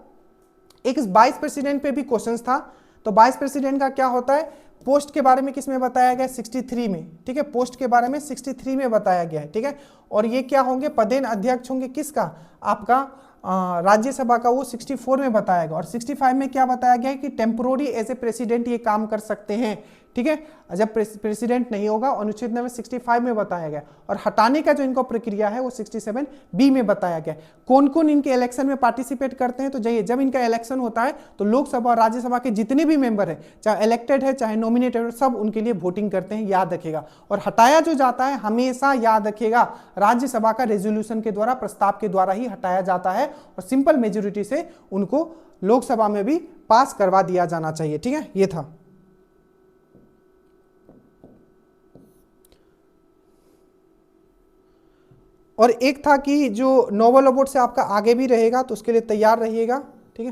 एक वाइस प्रेसिडेंट पे भी क्वेश्चंस था, तो वाइस प्रेसिडेंट का क्या होता है, पोस्ट के बारे में किस में बताया गया, 63 में, ठीक है, पोस्ट के बारे में 63 में बताया गया है, ठीक है। और ये क्या होंगे, पदेन अध्यक्ष होंगे किसका, आपका राज्यसभा का, वो 64 में बताया गया। और 65 में क्या बताया गया है कि टेम्पोररी एज ए प्रेसिडेंट ये काम कर सकते हैं, ठीक है, जब प्रेसिडेंट नहीं होगा, अनुच्छेद नंबर 65 में बताया गया। और हटाने का जो इनको प्रक्रिया है वो 67B में बताया गया। कौन कौन इनके इलेक्शन में पार्टिसिपेट करते हैं, तो जब इनका इलेक्शन होता है तो लोकसभा और राज्यसभा के जितने भी मेंबर है, चाहे इलेक्टेड है चाहे नॉमिनेटेड, सब उनके लिए वोटिंग करते हैं, याद रखेगा। और हटाया जो जाता है हमेशा याद रखेगा राज्यसभा का रेजोल्यूशन के द्वारा, प्रस्ताव के द्वारा ही हटाया जाता है, और सिंपल मेजोरिटी से उनको लोकसभा में भी पास करवा दिया जाना चाहिए, ठीक है, ये था। और एक था कि जो नोबेल अवार्ड से आपका आगे भी रहेगा, तो उसके लिए तैयार रहिएगा, ठीक है।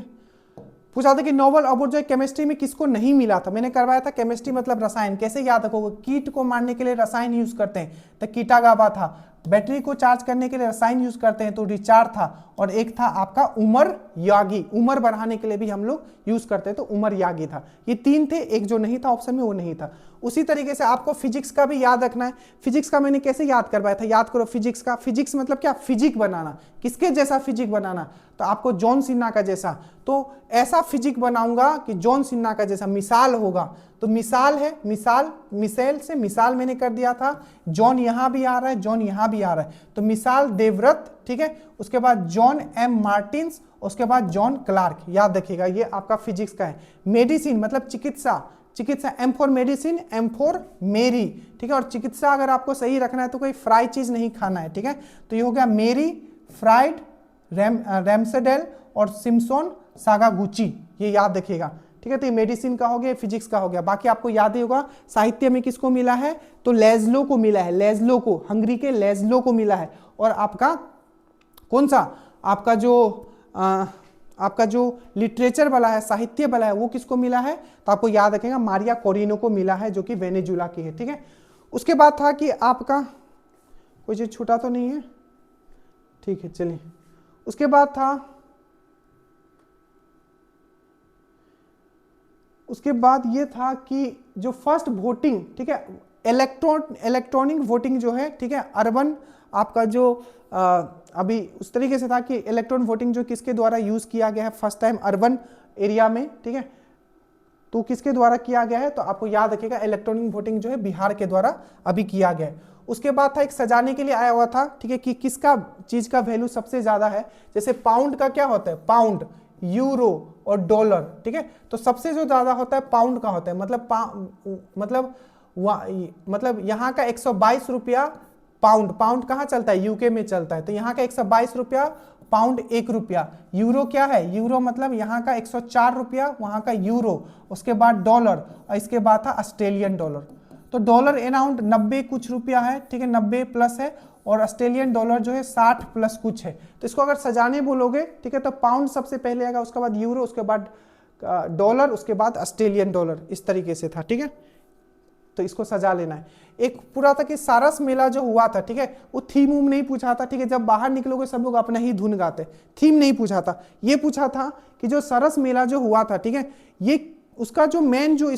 पूछा था कि नोबेल अवार्ड जो है केमिस्ट्री में किसको नहीं मिला था, मैंने करवाया था केमिस्ट्री मतलब रसायन, कैसे याद रखोगे, कीट को मारने के लिए रसायन यूज करते हैं, तो कीटागाबा था। बैटरी को चार्ज करने के लिए रसायन यूज करते हैं, तो रिचार्ज था। और एक था आपका उमर यागी, उम्र बढ़ाने के लिए भी हम लोग यूज करते हैं, तो उमर यागी था। ये 3 थे, एक जो नहीं था ऑप्शन में वो नहीं था। उसी तरीके से आपको फिजिक्स का भी याद रखना है। फिजिक्स का मैंने कैसे याद करवाया था, याद करो फिजिक्स का, फिजिक्स मतलब क्या, फिजिक बनाना, किसके जैसा फिजिक बनाना, तो आपको जॉन सिन्हा का जैसा, तो ऐसा फिजिक बनाऊंगा कि जॉन सिन्हा का जैसा, मिसाल होगा, तो मिसाल है, मिसाल, मिसाल से मिसाल मैंने कर दिया था, जॉन यहां भी आ रहा है, जॉन यहां भी आ रहा है, तो मिसाल देवव्रत, ठीक है, उसके बाद जॉन एम मार्टिन्स, उसके बाद जॉन क्लार्क, याद रखिएगा, ये आपका फिजिक्स का है। मेडिसिन मतलब चिकित्सा, चिकित्सा, M for medicine, M for Mary, ठीक है। और चिकित्सा अगर आपको सही रखना है तो कोई फ्राई चीज नहीं खाना है, ठीक है, तो ये हो गया मेरी, फ्राइड, रैमसेडेल और सिम्पसन सागागुची, ये याद रखिएगा, ठीक है। तो ये मेडिसिन का हो गया, फिजिक्स का हो गया। बाकी आपको याद ही होगा साहित्य में किसको मिला है, तो लेज़लो को मिला है, लेज़लो को, हंगरी के लेज़लो को मिला है। और आपका कौन सा, आपका जो लिटरेचर वाला है, साहित्य वाला है, वो किसको मिला है, तो आपको याद रखेगा मारिया कोरिनो को मिला है, जो कि वेनेजुला की है, ठीक है। उसके बाद था कि आपका कोई चीज छूटा तो नहीं है, ठीक है, चलिए। उसके बाद था उसके बाद ये था कि जो फर्स्ट वोटिंग, ठीक है, इलेक्ट्रॉनिक वोटिंग जो है, ठीक है, अर्बन आपका जो अभी उस तरीके से था कि इलेक्ट्रॉनिक वोटिंग जो किसके द्वारा यूज किया गया है फर्स्ट टाइम अर्बन एरिया में, ठीक है, तो किसके द्वारा किया गया है, तो आपको याद रखिएगा इलेक्ट्रॉनिक वोटिंग जो है बिहार के द्वारा अभी किया गया है। उसके बाद था एक सजाने के लिए आया हुआ था, ठीक है, कि किसका चीज का वैल्यू सबसे ज्यादा है, जैसे पाउंड का क्या होता है, पाउंड, यूरो और डॉलर, ठीक है, तो सबसे जो ज्यादा होता है पाउंड का होता है, मतलब यहाँ का 122 रुपया पाउंड, पाउंड कहाँ चलता है, यूके में चलता है, तो यहाँ का 122 रुपया पाउंड 1 रुपया। यूरो क्या है, यूरो मतलब यहाँ का 104 रुपया, वहाँ का यूरो, उसके बाद डॉलर और इसके बाद था ऑस्ट्रेलियन डॉलर। तो डॉलर अराउंड 90 कुछ रुपया है, ठीक है, 90 प्लस है, और ऑस्ट्रेलियन डॉलर जो है 60 प्लस कुछ है। तो इसको अगर सजाने बोलोगे, ठीक है, तो पाउंड सबसे पहले आएगा, उसके बाद यूरो, उसके बाद डॉलर, उसके बाद ऑस्ट्रेलियन डॉलर, इस तरीके से था, ठीक है, तो इसको सजा लेना है। एक पूरा था कि सारस मेला जो हुआ था, ठीक है, वो थीम उम नहीं पूछा था, ठीक है, जब बाहर निकलोगे सब लोग अपना ही धुन गाते, थीम नहीं पूछा था, ये पूछा था कि जो सरस मेला जो हुआ था, ठीक है, ये उसका जो मेन जो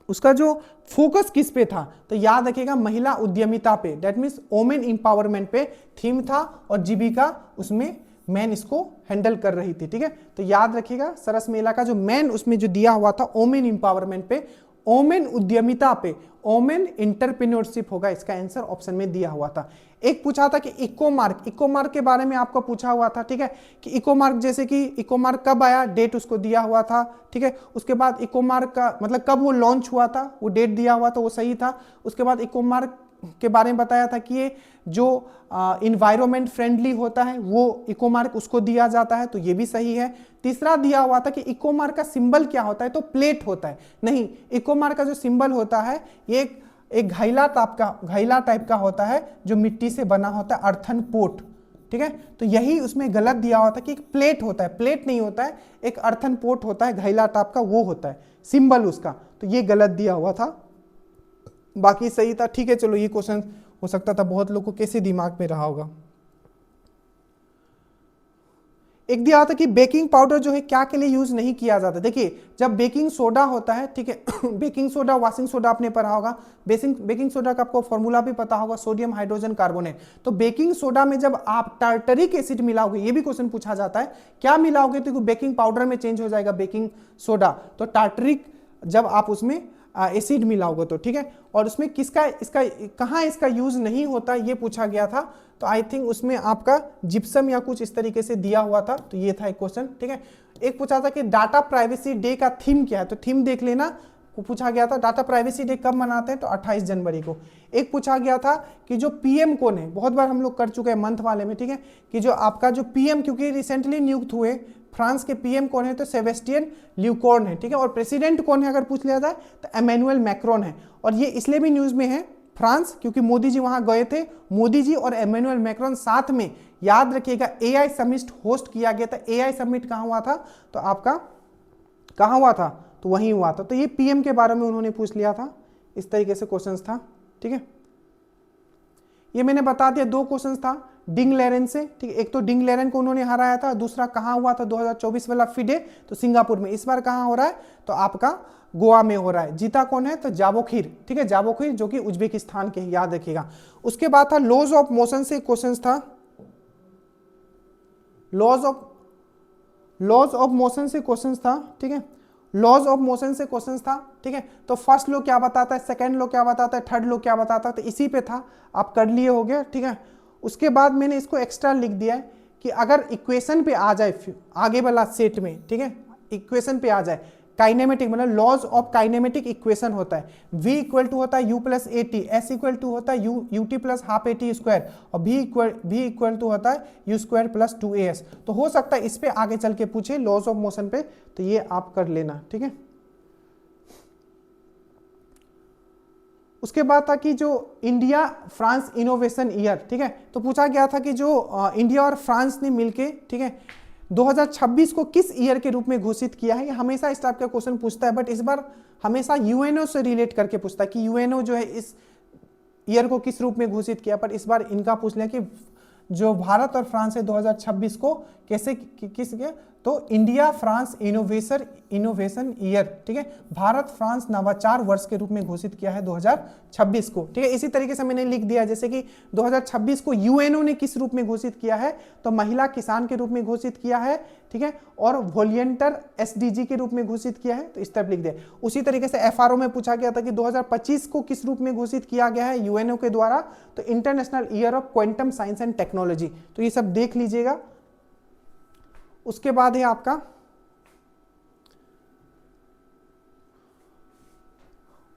उसका जो फोकस किस पे था, तो याद रखिएगा महिला उद्यमिता पे, दैट मीन्स वोमेन इंपावरमेंट पे थीम था, और जीविका उसमें मैन इसको हैंडल कर रही थी, ठीक है, तो याद रखिएगा सरस मेला का जो मैन उसमें जो दिया हुआ था वोमेन इंपावरमेंट पे, वोमेन उद्यमिता पे, वोमेन इंटरप्रेन्योरशिप होगा इसका आंसर, ऑप्शन में दिया हुआ था। एक पूछा था कि इकोमार्क के बारे में आपको पूछा हुआ था, ठीक है, कि इकोमार्क, जैसे कि इकोमार्क कब आया, डेट उसको दिया हुआ था, ठीक है, उसके बाद इकोमार्क का मतलब कब वो लॉन्च हुआ था, वो डेट दिया हुआ था, वो सही था। उसके बाद इकोमार्क के बारे में बताया था कि ये जो इन्वायरमेंट फ्रेंडली होता है वो इकोमार्क उसको दिया जाता है, तो ये भी सही है। तीसरा दिया हुआ था कि इकोमार्क का सिंबल क्या होता है, तो प्लेट होता है, नहीं, इकोमार्क का जो सिंबल होता है ये एक घैला टाइप का होता है जो मिट्टी से बना होता है, अर्थन पोट, ठीक है, तो यही उसमें गलत दिया हुआ था कि एक प्लेट होता है, प्लेट नहीं होता है, एक अर्थन पोट होता है घैला टाइप का, वो होता है सिंबल उसका, तो ये गलत दिया हुआ था, बाकी सही था, ठीक है। चलो ये क्वेश्चन हो सकता था बहुत लोगों को कैसे दिमाग में रहा होगा। एक दिया था कि बेकिंग पाउडर जो है क्या के लिए यूज नहीं किया जाता। देखिए जब बेकिंग सोडा होता है, ठीक है बेकिंग सोडा, वॉशिंग सोडा आपने पढ़ा होगा, बेकिंग सोडा का आपको फॉर्मूला भी पता होगा, सोडियम हाइड्रोजन कार्बोनेट। तो बेकिंग सोडा में जब आप टार्टरिक एसिड मिलाओगे, ये भी क्वेश्चन पूछा जाता है, क्या मिलाओगे तो बेकिंग पाउडर में चेंज हो जाएगा बेकिंग सोडा, तो टार्टरिक जब आप उसमें एसिड मिलाओगे तो, ठीक है। और उसमें कहाँ इसका यूज नहीं होता ये पूछा गया था, तो आई थिंक उसमें आपका जिप्सम या कुछ इस तरीके से दिया हुआ था, तो ये था एक क्वेश्चन, ठीक है। एक पूछा था कि डाटा प्राइवेसी डे का थीम क्या है, तो थीम देख लेना, पूछा गया था डाटा प्राइवेसी डे कब मनाते हैं, तो 28 जनवरी को। एक पूछा गया था कि जो पीएम कौन है, बहुत बार हम लोग कर चुके हैं मंथ वाले में, ठीक है, कि जो आपका जो पीएम, क्योंकि रिसेंटली नियुक्त हुए फ्रांस के पीएम कौन है, तो सेबेस्टियन ल्यूकॉर्न है, ठीक है। और प्रेसिडेंट कौन है अगर पूछ लिया जाए तो एमेनुअल मैक्रोन है। और ये इसलिए भी न्यूज में है फ्रांस, क्योंकि मोदी जी वहां गए थे, मोदी जी और एमेनुअल मैक्रोन साथ में, याद रखिएगा एआई समिट होस्ट किया गया था। एआई समिट कहां हुआ था, तो आपका कहां हुआ था, तो वहीं हुआ था। तो ये पीएम के बारे में उन्होंने पूछ लिया था, इस तरीके से क्वेश्चंस था, ठीक है। ये मैंने बता दिया, 2 क्वेश्चंस था डिंग लेरेन से, ठीक है। एक तो डिंग लेरेन को उन्होंने हराया था, दूसरा कहां हुआ था 2024 वाला फिडे, तो सिंगापुर में। इस बार कहां हो रहा है, तो आपका गोवा में हो रहा है। जीता कौन है, तो जावोखिर, ठीक है, जावोखिर जो कि उज्बेकिस्तान के, याद रखिएगा। उसके बाद था लॉज ऑफ मोशन से क्वेश्चंस था, लॉज ऑफ मोशन से क्वेश्चंस था, ठीक है, लॉज ऑफ मोशन से क्वेश्चंस था, ठीक है। तो फर्स्ट लॉ क्या बताता है, सेकंड लॉ क्या बताता है, थर्ड लॉ क्या बताता है, तो इसी पे था, आप कर लिए हो गया, ठीक है। उसके बाद मैंने इसको एक्स्ट्रा लिख दिया है कि अगर इक्वेशन पे आ जाए आगे वाला सेट में, ठीक है, इक्वेशन पे आ जाए, काइनेमेटिक मतलब लॉज ऑफ काइनेमेटिक इक्वेशन होता है, v इक्वल टू होता है u plus A T, S equal to होता है U T plus half A T square, और v इक्वल टू होता है यू स्क्वायर प्लस 2as। तो हो सकता है इस पे आगे चल के पूछे लॉज ऑफ मोशन पे, तो ये आप कर लेना, ठीक है। उसके बाद था कि जो इंडिया फ्रांस इनोवेशन ईयर, ठीक है, तो पूछा गया था कि जो इंडिया और फ्रांस ने मिलके, ठीक है, 2026 को किस ईयर के रूप में घोषित किया है। ये हमेशा इस टाइप का क्वेश्चन पूछता है, बट इस बार हमेशा यूएनओ से रिलेट करके पूछता है कि यूएनओ जो है इस ईयर को किस रूप में घोषित किया, पर इस बार इनका पूछ लिया कि जो भारत और फ्रांस है 2026 को कैसे किस के, तो इंडिया फ्रांस इनोवेशन ईयर, ठीक है, भारत फ्रांस नवाचार वर्ष के रूप में घोषित किया है 2026 को, ठीक है। इसी तरीके से मैंने लिख दिया जैसे कि 2026 को यूएनओ ने किस रूप में घोषित किया है, तो महिला किसान के रूप में घोषित किया है, ठीक है, और वॉलंटियर एसडीजी के रूप में घोषित किया है, तो इस तरफ लिख दे। उसी तरीके से एफआरओ में पूछा गया था कि 2025 को किस रूप में घोषित किया गया है यूएनओ के द्वारा, तो international year of quantum science and technology, तो ये सब देख लीजिएगा। उसके बाद है आपका,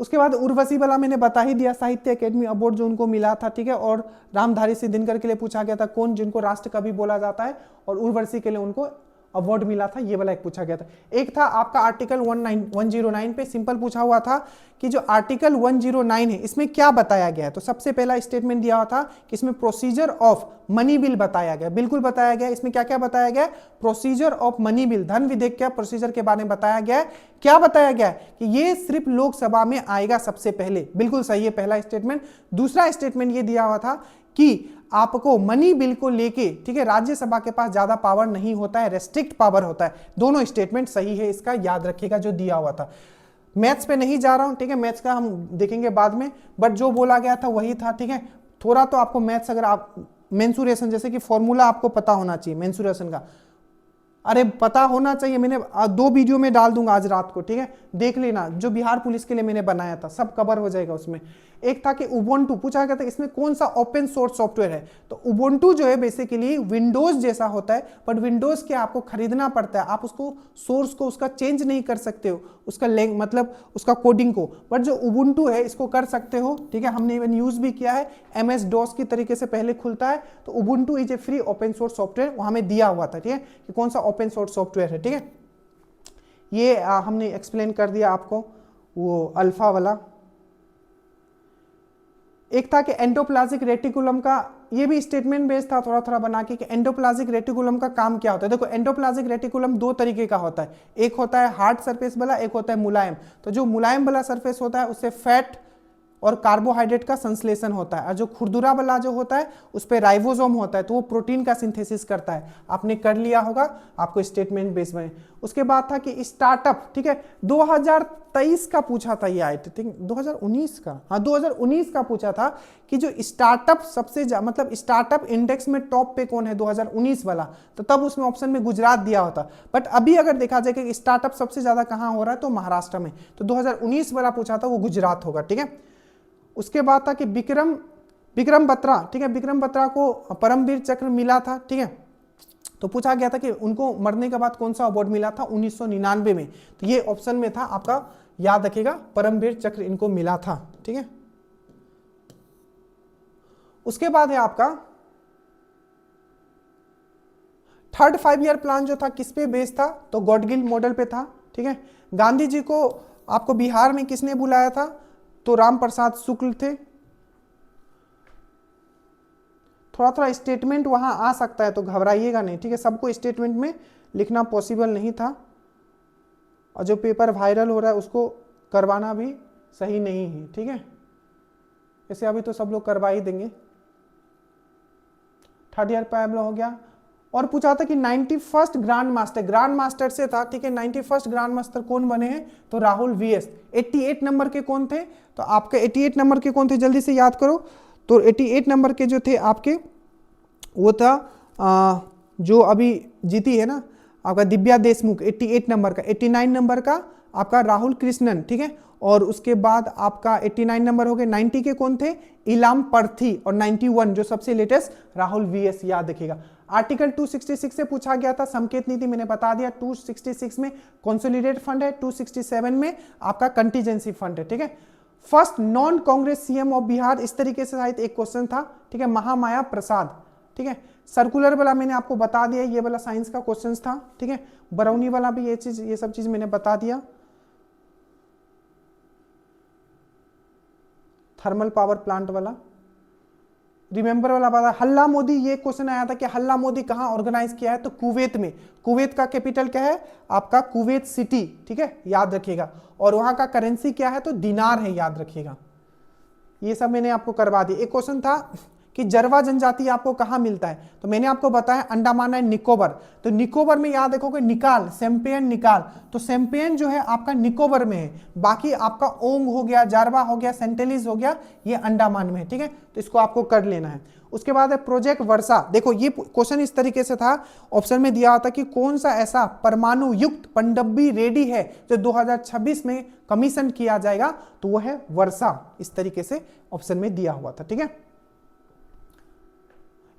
उसके बाद उर्वशी वाला मैंने बता ही दिया, साहित्य अकेडमी अवार्ड जो उनको मिला था, ठीक है, और रामधारी सिद्धिनकर के लिए पूछा गया था कौन जिनको राष्ट्र कवि बोला जाता है, और उर्वशी के लिए उनको अवार्ड मिला था, ये वाला एक पूछा गया था। एक था आपका आर्टिकल 109 पे सिंपल पूछा हुआ था कि जो आर्टिकल 109 है इसमें क्या बताया गया है, तो सबसे पहला स्टेटमेंट दिया हुआ था कि इसमें प्रोसीजर ऑफ मनी बिल बताया गया, बिल्कुल बताया गया। इसमें क्या क्या बताया गया, प्रोसीजर ऑफ मनी बिल, धन विधेयक क्या प्रोसीजर के बारे में बताया गया है। क्या बताया गया कि ये सिर्फ लोकसभा में आएगा सबसे पहले, बिल्कुल सही है पहला स्टेटमेंट। दूसरा स्टेटमेंट ये दिया हुआ था कि आपको मनी बिल को लेके, ठीक है, राज्यसभा के पास ज्यादा पावर नहीं होता है, रेस्ट्रिक्ट पावर होता है। दोनों स्टेटमेंट सही है, इसका याद रखिएगा जो दिया हुआ था। मैथ्स पे नहीं जा रहा हूं, ठीक है, मैथ्स का हम देखेंगे बाद में, बट जो बोला गया था वही था, ठीक है। थोड़ा तो आपको मैथ्स, अगर आप मेंसुरेशन जैसे कि फॉर्मूला आपको पता होना चाहिए मेंसुरेशन का, अरे पता होना चाहिए, मैंने 2 वीडियो में डाल दूंगा आज रात को, ठीक है, देख लेना, जो बिहार पुलिस के लिए मैंने बनाया था, सब कवर हो जाएगा उसमें। एक था कि उबुंटू पूछा गया था इसमें कौन सा ओपन सोर्स सॉफ्टवेयर है, तो उबुंटू जो है बेसिकली विंडोज जैसा होता है, बट विंडोज के आपको खरीदना पड़ता है, आप उसको सोर्स को उसका चेंज नहीं कर सकते हो, उसका मतलब उसका कोडिंग को, बट जो उबुंटू है इसको कर सकते हो, ठीक है। हमने इवन यूज भी किया है, MS DOS की तरीके से पहले खुलता है, तो Ubuntu is a free open source software, वहां में दिया हुआ था, ठीक है, कि कौन सा ओपन सोर्स सॉफ्टवेयर है, ठीक है। ये हमने एक्सप्लेन कर दिया आपको, वो अल्फा वाला। एक था कि एंडोप्लाज्मिक रेटिकुलम का, ये भी स्टेटमेंट बेस्ड था थोड़ा थोड़ा बना के, कि एंडोप्लाज्मिक रेटिकुलम का काम क्या होता है। देखो एंडोप्लाज्मिक रेटिकुलम 2 तरीके का होता है, एक होता है हार्ड सरफेस वाला, एक होता है मुलायम। तो जो मुलायम वाला सरफेस होता है उससे फैट और कार्बोहाइड्रेट का संश्लेषण होता है, और जो खुरदुरा वाला जो होता है उस पर राइबोसोम होता है, तो वो प्रोटीन का सिंथेसिस करता है। आपने कर लिया होगा, आपको स्टेटमेंट बेस में। उसके बाद था कि स्टार्टअप, ठीक है, 2023 का पूछा था ये, आई थिंक 2019 का, हाँ 2019 का पूछा था कि जो स्टार्टअप सबसे मतलब स्टार्टअप इंडेक्स में टॉप पे कौन है 2019 वाला, तो तब उसमें ऑप्शन में गुजरात दिया होता। बट अभी अगर देखा जाए कि स्टार्टअप सबसे ज्यादा कहाँ हो रहा है, तो महाराष्ट्र में, तो 2019 वाला पूछा था वो गुजरात होगा, ठीक है। उसके बाद था कि विक्रम बत्रा, ठीक है, विक्रम बत्रा को परमवीर चक्र मिला था, ठीक है, तो पूछा गया था कि उनको मरने के बाद कौन सा अवार्ड मिला था 1999 में, तो ये ऑप्शन में था आपका, याद रखिएगा, परमवीर चक्र इनको मिला था, ठीक है। उसके बाद है आपका थर्ड 5 ईयर प्लान जो था किस पे बेस्ड था, तो गॉडगिल मॉडल पे था, ठीक है। गांधी जी को आपको बिहार में किसने बुलाया था, तो राम प्रसाद शुक्ल थे। थोड़ा थोड़ा स्टेटमेंट वहां आ सकता है, तो घबराइएगा नहीं, ठीक है, सबको स्टेटमेंट में लिखना पॉसिबल नहीं था, और जो पेपर वायरल हो रहा है उसको करवाना भी सही नहीं है, ठीक है। ऐसे अभी तो सब लोग करवा ही देंगे। थर्ड ईयर पैबलो हो गया। और पूछा था कि 91st ग्रांड मास्टर से था, ठीक है, 91st ग्रांड मास्टर कौन बने हैं, तो राहुल VS। 88 नंबर के कौन थे, तो आपके 88 नंबर के कौन थे, जल्दी से याद करो, तो 88 नंबर के जो थे आपके, वो था जो अभी जीती है ना आपका दिव्या देशमुख 88 नंबर का, 89 नंबर का आपका राहुल कृष्णन, ठीक है, और उसके बाद आपका 89 नंबर हो गए। 90 के कौन थे, इलाम पर्थी, और 91 जो सबसे लेटेस्ट राहुल VS, याद रखिएगा। आर्टिकल 266 से पूछा गया था संकेत नीति, मैंने बता दिया, 266 में कंसोलिडेटेड फंड है, 267 में आपका कंटीजेंसी फंड है, ठीक है। First non Congress CM of Bihar, इस तरीके से शायद एक क्वेश्चन था, ठीक है, महामाया प्रसाद, ठीक है। सर्कुलर वाला मैंने आपको बता दिया, ये वाला साइंस का क्वेश्चन था, ठीक है। बरौनी वाला भी ये सब चीज मैंने बता दिया। थर्मल पावर प्लांट वाला, रिमेंबर वाला बात, हल्ला मोदी, ये क्वेश्चन आया था कि हल्ला मोदी कहां ऑर्गेनाइज किया है, तो कुवैत में। कुवैत का कैपिटल क्या है आपका, कुवैत सिटी, ठीक है, याद रखिएगा। और वहां का करेंसी क्या है, तो दिनार है, याद रखिएगा। ये सब मैंने आपको करवा दिया। एक क्वेश्चन था कि जरवा जनजाति आपको कहां मिलता है, तो मैंने आपको बताया अंडमान एंड निकोबर। तो निकोबर में याद रखोगे निकाल, सैम्पियन निकाल, तो सैम्पियन जो है आपका निकोबर में है, बाकी आपका ओंग हो गया, जारवा हो गया, सेंटेलिस हो गया, ये अंडमान में है, ठीक है। तो इसको आपको कर लेना है। उसके बाद है प्रोजेक्ट वर्षा। देखो ये क्वेश्चन इस तरीके से था, ऑप्शन में दिया होता कि कौन सा ऐसा परमाणु युक्त पनडब्बी रेडी है जो 2026 में कमीशन किया जाएगा, तो वो है वर्षा, इस तरीके से ऑप्शन में दिया हुआ था, ठीक है।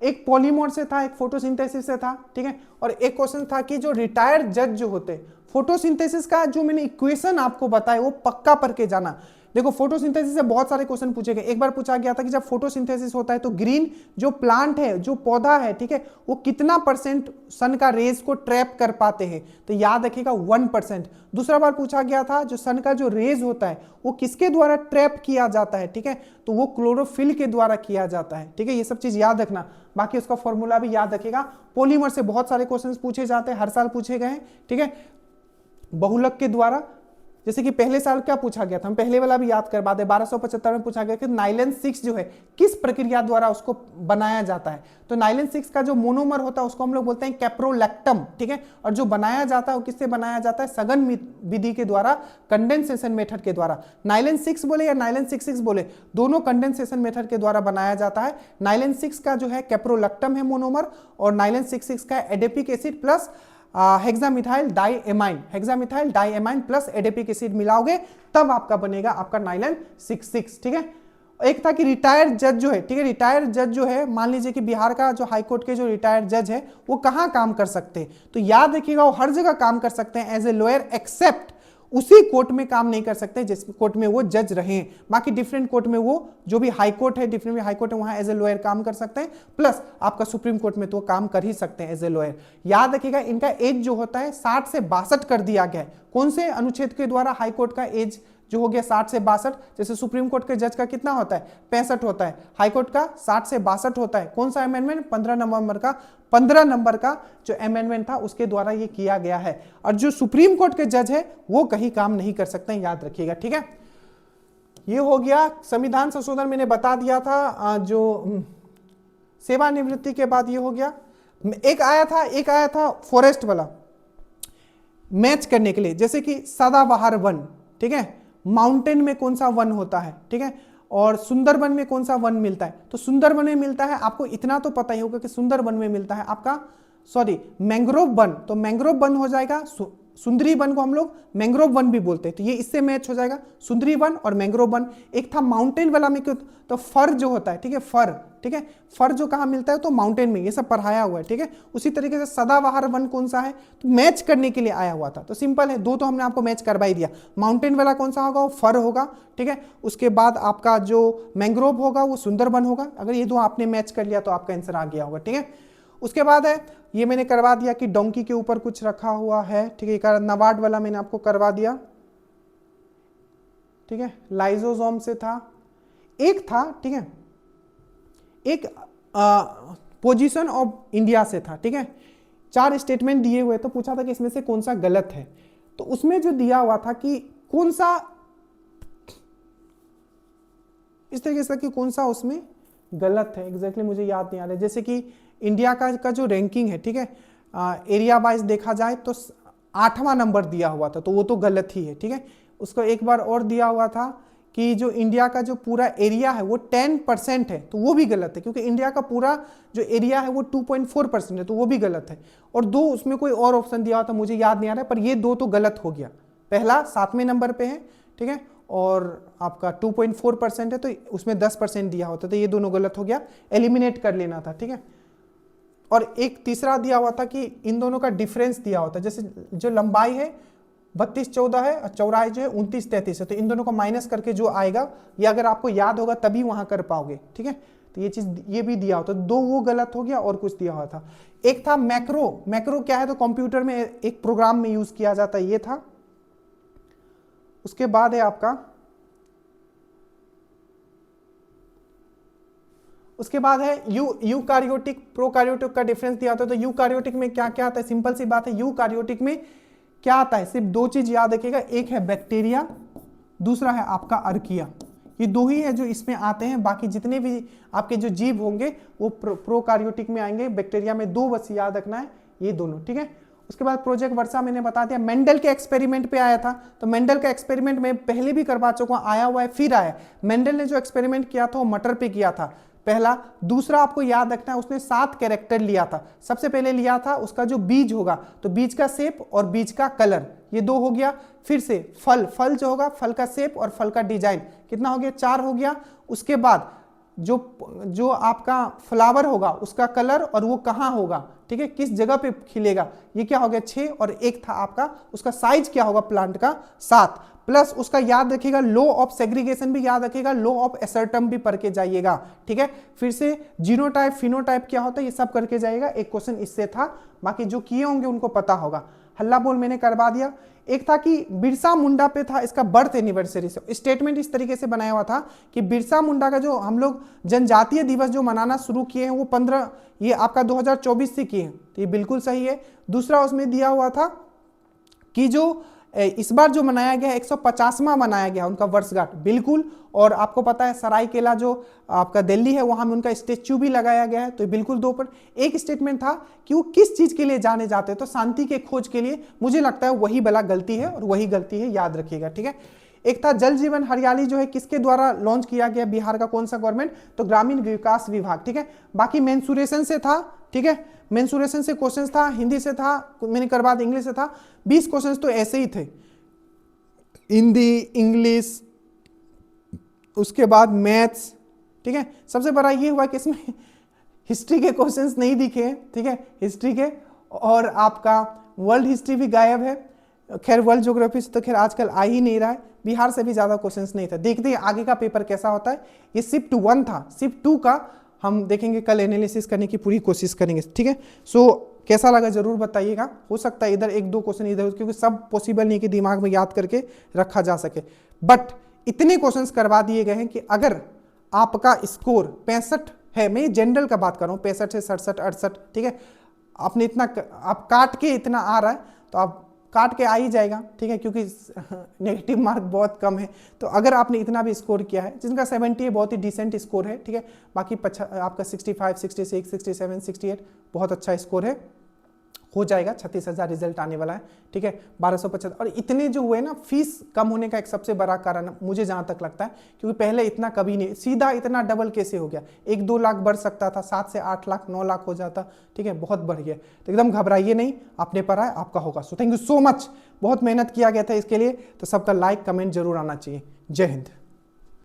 एक पॉलीमर से था, एक फोटोसिंथेसिस से था, ठीक है। और एक क्वेश्चन था कि जो रिटायर्ड जज जो होते, फोटोसिंथेसिस का जो मैंने इक्वेशन आपको बताया वो पक्का पढ़ के जाना। देखो फोटोसिंथेसिस से बहुत सारे क्वेश्चन पूछे गए। एक बार पूछा गया था कि जब फोटोसिंथेसिस होता है तो ग्रीन जो प्लांट है, जो पौधा है, ठीक है, वो कितना परसेंट सन का रेज को ट्रैप कर पाते हैं, तो याद रखिएगा 1%। दूसरा बार पूछा गया था जो सन का जो रेज होता है वो किसके द्वारा ट्रैप किया जाता है, ठीक है, तो वो क्लोरोफिल के द्वारा किया जाता है, ठीक है। ये सब चीज याद रखना, बाकी उसका फॉर्मूला भी याद रखिएगा। पॉलीमर से बहुत सारे क्वेश्चन पूछे जाते हैं, हर साल पूछे गए हैं, ठीक है। बहुलक के द्वारा, जैसे कि पहले साल क्या पूछा गया था, हम पहले वाला भी याद करवा दें, 1275 में पूछा गया कि नाइलन 6 जो है किस प्रक्रिया द्वारा उसको बनाया जाता है, तो नाइलन 6 का जो मोनोमर होता है उसको हम लोग बोलते हैं कैप्रोलैक्टम, ठीक है। और जो बनाया जाता है वो किससे बनाया जाता है, सघन विधि के द्वारा, कंडेंसेशन मेथड के द्वारा। नाइलन 6 बोले या नाइलन 66 बोले, दोनों कंडेंसेशन मेथड के द्वारा बनाया जाता है। नाइलन 6 का जो है कैप्रोलैक्टम है मोनोमर, और नाइलन 66 का adipic acid plus hexamethylene diamine, hexamethylene diamine plus adipic acid मिलाओगे तब आपका बनेगा आपका नाइलन 66, ठीक है। एक था कि रिटायर्ड जज जो है, ठीक है, रिटायर्ड जज जो है, मान लीजिए कि बिहार का जो हाई कोर्ट के जो रिटायर्ड जज है वो कहाँ काम कर सकते हैं, तो याद रखिएगा वो हर जगह काम कर सकते हैं एज ए लॉयर, एक्सेप्ट उसी कोर्ट में काम नहीं कर सकते जिस कोर्ट में वो जज रहे हैं। बाकी डिफरेंट कोर्ट में वो जो भी हाई कोर्ट है, डिफरेंट हाई कोर्ट है, वहां एज ए लॉयर काम कर सकते हैं, प्लस आपका सुप्रीम कोर्ट में तो काम कर ही सकते हैं एज ए लॉयर। याद रखिएगा इनका एज जो होता है 60 से 62 कर दिया गया है। कौन से अनुच्छेद के द्वारा हाई कोर्ट का एज जो हो गया 60 से 62, जैसे सुप्रीम कोर्ट के जज का कितना होता है 65 होता है, हाई कोर्ट का 60 से 62 होता है। कौन सा अमेंडमेंट, 15 नंबर का जो अमेंडमेंट था उसके द्वारा ये किया गया है। और जो सुप्रीम कोर्ट के जज है वो कहीं काम नहीं कर सकते हैं, याद रखिएगा, ठीक है। ये हो गया संविधान संशोधन, मैंने बता दिया था। जो सेवानिवृत्ति के बाद ये हो गया। एक आया था फॉरेस्ट वाला मैच करने के लिए, जैसे कि सदाबहार वन, ठीक है, माउंटेन में कौन सा वन होता है, ठीक है, और सुंदरबन में कौन सा वन मिलता है, तो सुंदरबन में मिलता है, आपको इतना तो पता ही होगा कि सुंदरबन में मिलता है आपका मैंग्रोव वन, तो मैंग्रोव वन हो जाएगा, सुंदरी वन को हम लोग मैंग्रोव वन भी बोलते हैं, तो ये इससे मैच हो जाएगा, सुंदरी वन और मैंग्रोव वन। एक था माउंटेन वाला में, क्यों, तो फर जो होता है, ठीक है, फर, ठीक है, फर जो कहाँ मिलता है, तो माउंटेन में, ये सब पढ़ाया हुआ है, ठीक है। उसी तरीके से सदाबहार वन कौन सा है, तो मैच करने के लिए आया हुआ था, तो सिंपल है, दो तो हमने आपको मैच करवा ही दिया। माउंटेन वाला कौन सा होगा, वो फर होगा, ठीक है। उसके बाद आपका जो मैंग्रोव होगा वो सुंदरबन होगा। अगर ये दो आपने मैच कर लिया तो आपका आंसर आ गया होगा, ठीक है। उसके बाद है, ये मैंने करवा दिया कि डोंकी के ऊपर कुछ रखा हुआ है, ठीक है, नबार्ड वाला मैंने आपको करवा दिया, ठीक है। लाइजोसोम से था, एक था, ठीक है, एक पोजीशन ऑफ इंडिया से था, ठीक है। 4 स्टेटमेंट दिए हुए, तो पूछा था कि इसमें से कौन सा गलत है, तो उसमें जो दिया हुआ था कि कौन सा, इस तरीके से कि कौन सा उसमें गलत है, एग्जैक्टली मुझे याद नहीं आ रहा है। जैसे कि इंडिया का जो रैंकिंग है, ठीक है, एरिया वाइज देखा जाए तो 8वां नंबर दिया हुआ था, तो वो तो गलत ही है, ठीक है। उसको एक बार और दिया हुआ था कि जो इंडिया का जो पूरा एरिया है वो 10% है, तो वो भी गलत है, क्योंकि इंडिया का पूरा जो एरिया है वो 2.4% है, तो वो भी गलत है। और 2 उसमें कोई और ऑप्शन दिया हुआ था, मुझे याद नहीं आ रहा है, पर ये 2 तो गलत हो गया। पहला 7वें नंबर पे है, ठीक है, और आपका 2.4% है, तो उसमें 10% दिया होता, तो ये दोनों गलत हो गया, एलिमिनेट कर लेना था, ठीक है। और एक तीसरा दिया हुआ था कि इन दोनों का डिफरेंस दिया होता है, जैसे जो लंबाई है 32-14 है और चौड़ाई जो है 29-33 है, तो इन दोनों को माइनस करके जो आएगा, ये अगर आपको याद होगा तभी वहां कर पाओगे, ठीक है। तो ये चीज ये भी दिया होता, 2 वो गलत हो गया और कुछ दिया हुआ था। एक था मैक्रो, मैक्रो क्या है, तो कंप्यूटर में एक प्रोग्राम में यूज किया जाता है, ये था। उसके बाद है आपका, उसके बाद है यूकारियोटिक प्रोकारियोटिक का डिफरेंस दिया होता है। तो यूकारियोटिक में क्या क्या आता है, सिंपल सी बात है, यूकारियोटिक में क्या आता है, सिर्फ 2 चीज याद रखिएगा, एक है बैक्टीरिया, दूसरा है आपका अर्किया। ये दो ही है जो इसमें आते हैं, बाकी जितने भी आपके जो जीव होंगे वो प्रोकार्योटिक में आएंगे, बैक्टीरिया में दो बस याद रखना है, ये दोनों, ठीक है। उसके बाद प्रोजेक्ट वर्षा मैंने बता दिया, मेंडल के एक्सपेरिमेंट पे आया था, तो मेंडल का एक्सपेरिमेंट मैं पहले भी करवा चुका हूं, आया हुआ है, फिर आया। मेंडल ने जो एक्सपेरिमेंट किया था वो मटर पे किया था पहला। दूसरा आपको याद रखना है, उसने 7 कैरेक्टर लिया था। सबसे पहले लिया था उसका जो बीज होगा, तो बीज का शेप और बीज का कलर, ये 2 हो गया। फिर से फल जो होगा, फल का शेप और फल का डिजाइन, कितना हो गया, 4 हो गया। उसके बाद जो आपका फ्लावर होगा उसका कलर और वो कहाँ होगा, ठीक है, किस जगह पे खिलेगा, ये क्या हो गया 6। और एक था आपका उसका साइज क्या होगा प्लांट का, 7। प्लस उसका याद रखिएगा लॉ ऑफ सेग्रीगेशन भी याद रखिएगा, लॉ ऑफ एसर्टम भी पढ़ के जाइएगा, ठीक है। फिर से जीनोटाइप फिनोटाइप क्या होता है ये सब करके जाइएगा, एक क्वेश्चन इससे था, बाकी जो किए होंगे उनको पता होगा। हल्ला बोल मैंने करवा दिया। एक था कि बिरसा मुंडा पे था इसका बर्थ एनिवर्सरी, से स्टेटमेंट इस तरीके से बनाया हुआ था कि बिरसा मुंडा का जो हम लोग जनजातीय दिवस जो मनाना शुरू किए हैं वो 15 ये आपका 2024 से किए हैं, तो ये बिल्कुल सही है। दूसरा उसमें दिया हुआ था कि जो इस बार जो मनाया गया 150वां मनाया गया उनका वर्षगांठ, बिल्कुल। और आपको पता है सरायकेला जो आपका दिल्ली है वहां में उनका स्टेच्यू भी लगाया गया है, तो बिल्कुल 2 पर। एक स्टेटमेंट था कि वो किस चीज के लिए जाने जाते हैं, तो शांति के खोज के लिए। मुझे लगता है वही बला गलती है और वही गलती है, याद रखिएगा, ठीक है। एक था जल जीवन हरियाली जो है किसके द्वारा लॉन्च किया गया, बिहार का कौन सा गवर्नमेंट, तो ग्रामीण विकास विभाग, ठीक है। बाकी मेंसुरेशन से था, ठीक है, मेंसुरेशन से क्वेश्चंस था, हिंदी से था, मैंने करवा दिया, इंग्लिश से था। 20 क्वेश्चंस तो ऐसे ही थे, हिंदी इंग्लिश, उसके बाद मैथ्स, ठीक है। सबसे बड़ा ये हुआ कि इसमें हिस्ट्री के क्वेश्चंस नहीं दिखे हैं, ठीक है, हिस्ट्री के, और आपका वर्ल्ड हिस्ट्री भी गायब है। खैर वर्ल्ड ज्योग्राफी से तो खैर आजकल आ ही नहीं रहा है, बिहार से भी ज्यादा क्वेश्चंस नहीं था। देखते हैं आगे का पेपर कैसा होता है। ये शिफ्ट 1 था, शिफ्ट 2 का हम देखेंगे, कल एनालिसिस करने की पूरी कोशिश करेंगे, ठीक है। सो कैसा लगा जरूर बताइएगा। हो सकता है इधर 1-2 क्वेश्चन इधर, क्योंकि सब पॉसिबल नहीं कि दिमाग में याद करके रखा जा सके, बट इतने क्वेश्चंस करवा दिए गए हैं कि अगर आपका स्कोर 65 है, मैं जनरल का बात कर रहा हूँ, 65 से 67 68, ठीक है, आपने इतना आप काट के इतना आ रहा है तो आप काट के आ ही जाएगा, ठीक है, क्योंकि नेगेटिव मार्क बहुत कम है। तो अगर आपने इतना भी स्कोर किया है, जिनका 70 है बहुत ही डिसेंट स्कोर है, ठीक है। बाकी आपका 65 66 67 68 बहुत अच्छा स्कोर है, हो जाएगा। 36,000 रिजल्ट आने वाला है, ठीक है। 1275, और इतने जो हुए ना, फीस कम होने का एक सबसे बड़ा कारण मुझे जहां तक लगता है, क्योंकि पहले इतना कभी नहीं, सीधा इतना डबल कैसे हो गया, 1-2 लाख बढ़ सकता था, 7 से 8 लाख 9 लाख हो जाता, ठीक है, बहुत बढ़ गया। तो एकदम घबराइए नहीं, आपने पढ़ा है आपका होगा। So thank you so much, बहुत मेहनत किया गया था इसके लिए, तो सबका लाइक कमेंट जरूर आना चाहिए। जय हिंद।